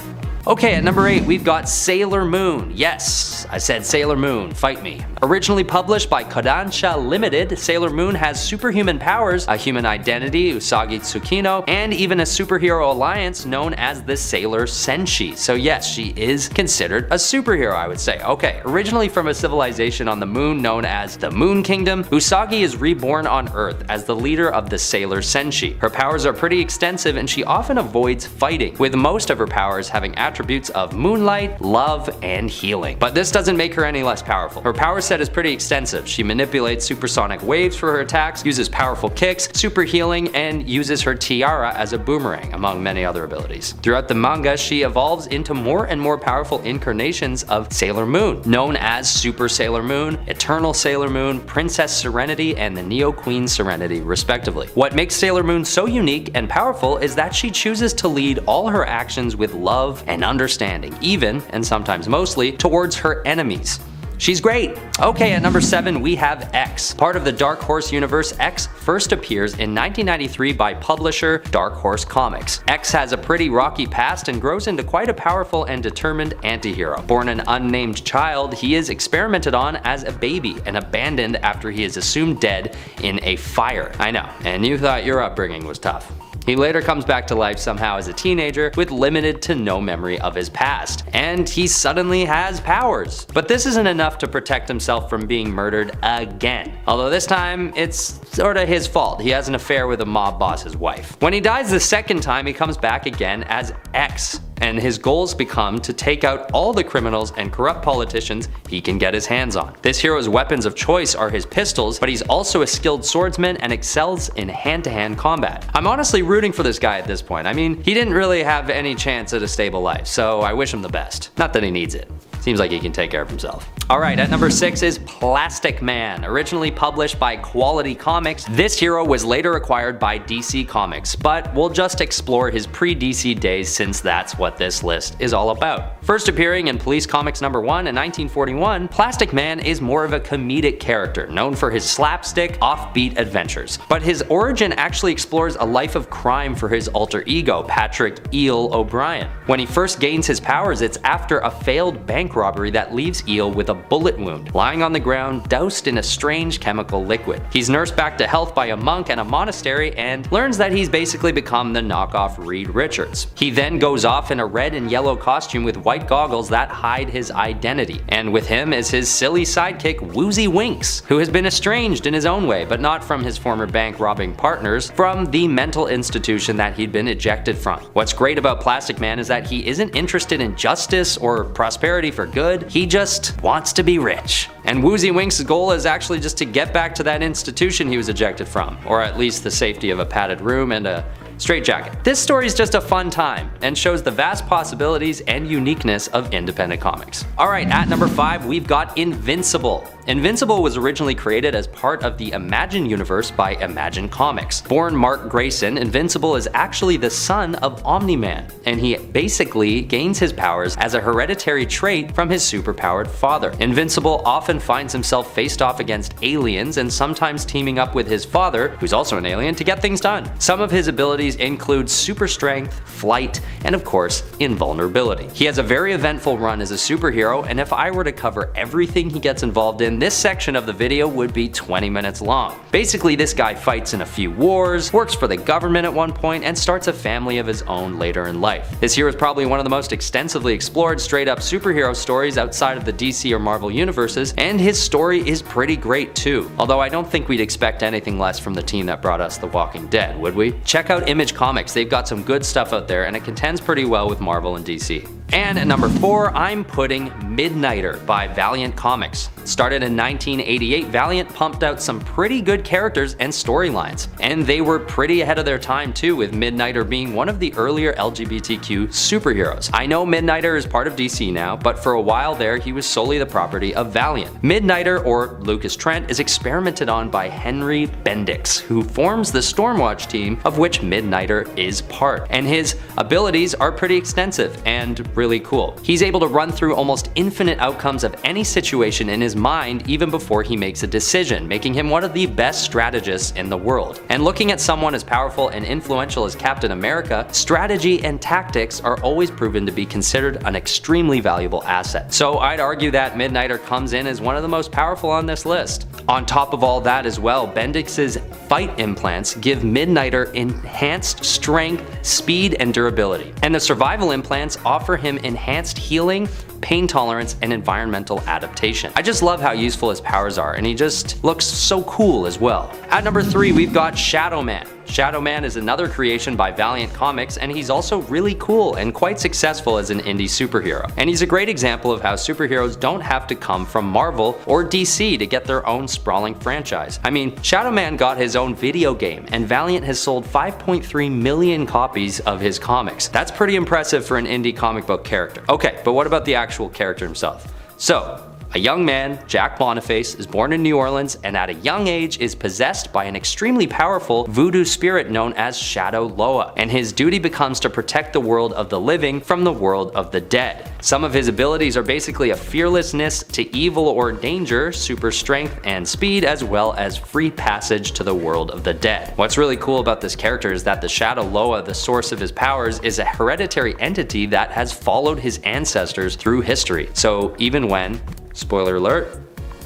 Okay, at number 8, we've got Sailor Moon. Yes, I said Sailor Moon, fight me. Originally published by Kodansha Limited, Sailor Moon has superhuman powers, a human identity, Usagi Tsukino, and even a superhero alliance known as the Sailor Senshi. So yes, she is considered a superhero, I would say. Okay, originally from a civilization on the moon known as the Moon Kingdom, Usagi is reborn on Earth as the leader of the Sailor Senshi. Her powers are pretty extensive and she often avoids fighting, with most of her powers having attributes of moonlight, love, and healing. But this doesn't make her any less powerful. Her power set is pretty extensive. She manipulates supersonic waves for her attacks, uses powerful kicks, super healing, and uses her tiara as a boomerang, among many other abilities. Throughout the manga, she evolves into more and more powerful incarnations of Sailor Moon, known as Super Sailor Moon, Eternal Sailor Moon, Princess Serenity, and the Neo Queen Serenity, respectively. What makes Sailor Moon so unique and powerful is that she chooses to lead all her actions with love and understanding, even, and sometimes mostly, towards her enemies. She's great! Okay, at number 7 we have X. Part of the Dark Horse universe, X first appears in 1993 by publisher Dark Horse Comics. X has a pretty rocky past and grows into quite a powerful and determined anti-hero. Born an unnamed child, he is experimented on as a baby and abandoned after he is assumed dead in a fire. I know, and you thought your upbringing was tough. He later comes back to life somehow as a teenager with limited to no memory of his past, and he suddenly has powers. But this isn't enough to protect himself from being murdered again. Although this time, it's sorta his fault. He has an affair with a mob boss's wife. When he dies the second time, he comes back again as X, and his goals become to take out all the criminals and corrupt politicians he can get his hands on. This hero's weapons of choice are his pistols, but he's also a skilled swordsman and excels in hand-to-hand combat. I'm honestly rooting for this guy at this point. I mean, he didn't really have any chance at a stable life, so I wish him the best. Not that he needs it. Seems like he can take care of himself. Alright, at number 6 is Plastic Man. Originally published by Quality Comics, this hero was later acquired by DC Comics, but we'll just explore his pre-DC days since that's what this list is all about. First appearing in Police Comics number 1 in 1941, Plastic Man is more of a comedic character, known for his slapstick, offbeat adventures. But his origin actually explores a life of crime for his alter ego, Patrick Eel O'Brien. When he first gains his powers, it's after a failed bank robbery that leaves Eel with a bullet wound, lying on the ground, doused in a strange chemical liquid. He's nursed back to health by a monk in a monastery and learns that he's basically become the knockoff Reed Richards. He then goes off in a red and yellow costume with white goggles that hide his identity, and with him is his silly sidekick Woozy Winks, who has been estranged in his own way, but not from his former bank robbing partners, from the mental institution that he'd been ejected from. What's great about Plastic Man is that he isn't interested in justice or prosperity for good, he just wants to be rich. And Woozy Winks' goal is actually just to get back to that institution he was ejected from, or at least the safety of a padded room and a Straightjacket. This story is just a fun time and shows the vast possibilities and uniqueness of independent comics. Alright, at number 5 we've got Invincible. Invincible was originally created as part of the Imagine universe by Imagine Comics. Born Mark Grayson, Invincible is actually the son of Omni-Man, and he basically gains his powers as a hereditary trait from his superpowered father. Invincible often finds himself faced off against aliens and sometimes teaming up with his father, who's also an alien, to get things done. Some of his abilities include super strength, flight, and of course, invulnerability. He has a very eventful run as a superhero, and if I were to cover everything he gets involved in, this section of the video would be 20 minutes long. Basically, this guy fights in a few wars, works for the government at one point, and starts a family of his own later in life. This hero is probably one of the most extensively explored straight-up superhero stories outside of the DC or Marvel universes, and his story is pretty great too. Although I don't think we'd expect anything less from the team that brought us The Walking Dead, would we? Check out Image Comics, they've got some good stuff out there, and it contends pretty well with Marvel and DC. And at number 4, I'm putting Midnighter by Valiant Comics. Started in 1988, Valiant pumped out some pretty good characters and storylines. And they were pretty ahead of their time too, with Midnighter being one of the earlier LGBTQ superheroes. I know Midnighter is part of DC now, but for a while there he was solely the property of Valiant. Midnighter, or Lucas Trent, is experimented on by Henry Bendix, who forms the Stormwatch team of which Midnighter is part. And his abilities are pretty extensive and really cool. He's able to run through almost infinite outcomes of any situation in his mind even before he makes a decision, making him one of the best strategists in the world. And looking at someone as powerful and influential as Captain America, strategy and tactics are always proven to be considered an extremely valuable asset. So I'd argue that Midnighter comes in as one of the most powerful on this list. On top of all that as well, Bendix's fight implants give Midnighter enhanced strength, speed, and durability. And the survival implants offer him enhanced healing, pain tolerance, and environmental adaptation. I just love how useful his powers are, and he just looks so cool as well. At number 3, we've got Shadow Man. Shadow Man is another creation by Valiant Comics, and he's also really cool and quite successful as an indie superhero. And he's a great example of how superheroes don't have to come from Marvel or DC to get their own sprawling franchise. I mean, Shadow Man got his own video game, and Valiant has sold 5.3 million copies of his comics. That's pretty impressive for an indie comic book character. Okay, but what about the actual character himself? So, a young man, Jack Boniface, is born in New Orleans and at a young age is possessed by an extremely powerful voodoo spirit known as Shadow Loa, and his duty becomes to protect the world of the living from the world of the dead. Some of his abilities are basically a fearlessness to evil or danger, super strength and speed, as well as free passage to the world of the dead. What's really cool about this character is that the Shadow Loa, the source of his powers, is a hereditary entity that has followed his ancestors through history. So even when, spoiler alert,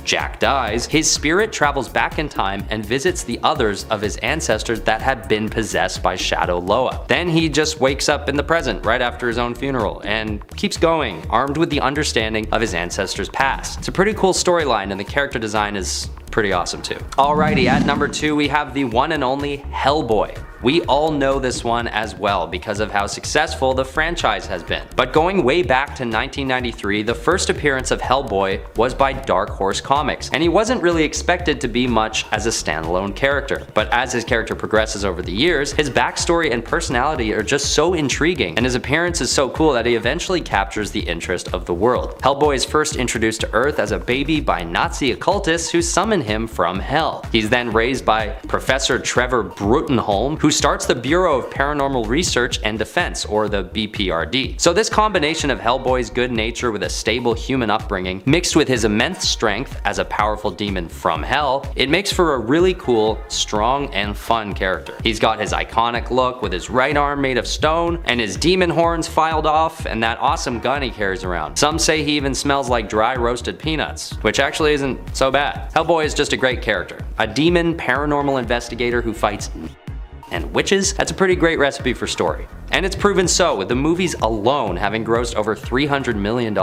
Jack dies, his spirit travels back in time and visits the others of his ancestors that had been possessed by Shadow Loa. Then he just wakes up in the present right after his own funeral and keeps going, armed with the understanding of his ancestors' past. It's a pretty cool storyline, and the character design is pretty awesome too. Alrighty, at number 2 we have the one and only Hellboy. We all know this one as well because of how successful the franchise has been. But going way back to 1993, the first appearance of Hellboy was by Dark Horse Comics, and he wasn't really expected to be much as a standalone character. But as his character progresses over the years, his backstory and personality are just so intriguing, and his appearance is so cool that he eventually captures the interest of the world. Hellboy is first introduced to Earth as a baby by Nazi occultists who summon him from hell. He's then raised by Professor Trevor Brutenholm, who starts the Bureau of Paranormal Research and Defense, or the BPRD. So this combination of Hellboy's good nature with a stable human upbringing, mixed with his immense strength as a powerful demon from hell, it makes for a really cool, strong, and fun character. He's got his iconic look with his right arm made of stone, and his demon horns filed off, and that awesome gun he carries around. Some say he even smells like dry roasted peanuts, which actually isn't so bad. Hellboy is just a great character. A demon paranormal investigator who fights and witches. That's a pretty great recipe for story. And it's proven so, with the movies alone having grossed over $300 million.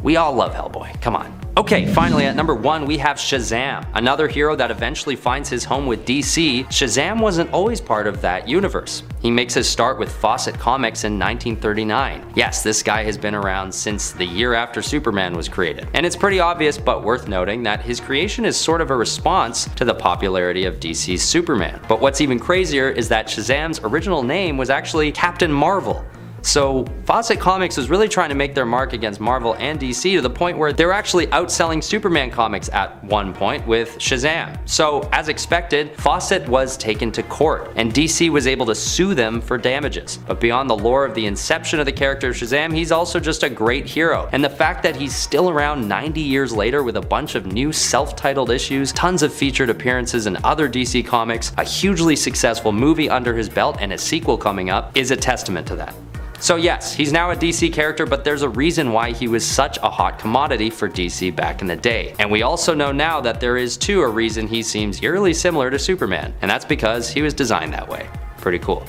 We all love Hellboy, come on. Okay, finally at number 1 we have Shazam, another hero that eventually finds his home with DC. Shazam wasn't always part of that universe. He makes his start with Fawcett Comics in 1939. Yes, this guy has been around since the year after Superman was created. And it's pretty obvious but worth noting that his creation is sort of a response to the popularity of DC's Superman. But what's even crazier is that Shazam's original name was actually Captain Marvel. So Fawcett Comics was really trying to make their mark against Marvel and DC to the point where they were actually outselling Superman comics at one point with Shazam. So as expected, Fawcett was taken to court and DC was able to sue them for damages. But beyond the lore of the inception of the character of Shazam, he's also just a great hero. And the fact that he's still around 90 years later with a bunch of new self-titled issues, tons of featured appearances in other DC comics, a hugely successful movie under his belt and a sequel coming up is a testament to that. So yes, he's now a DC character, but there's a reason why he was such a hot commodity for DC back in the day. And we also know now that there is too a reason he seems eerily similar to Superman, and that's because he was designed that way. Pretty cool.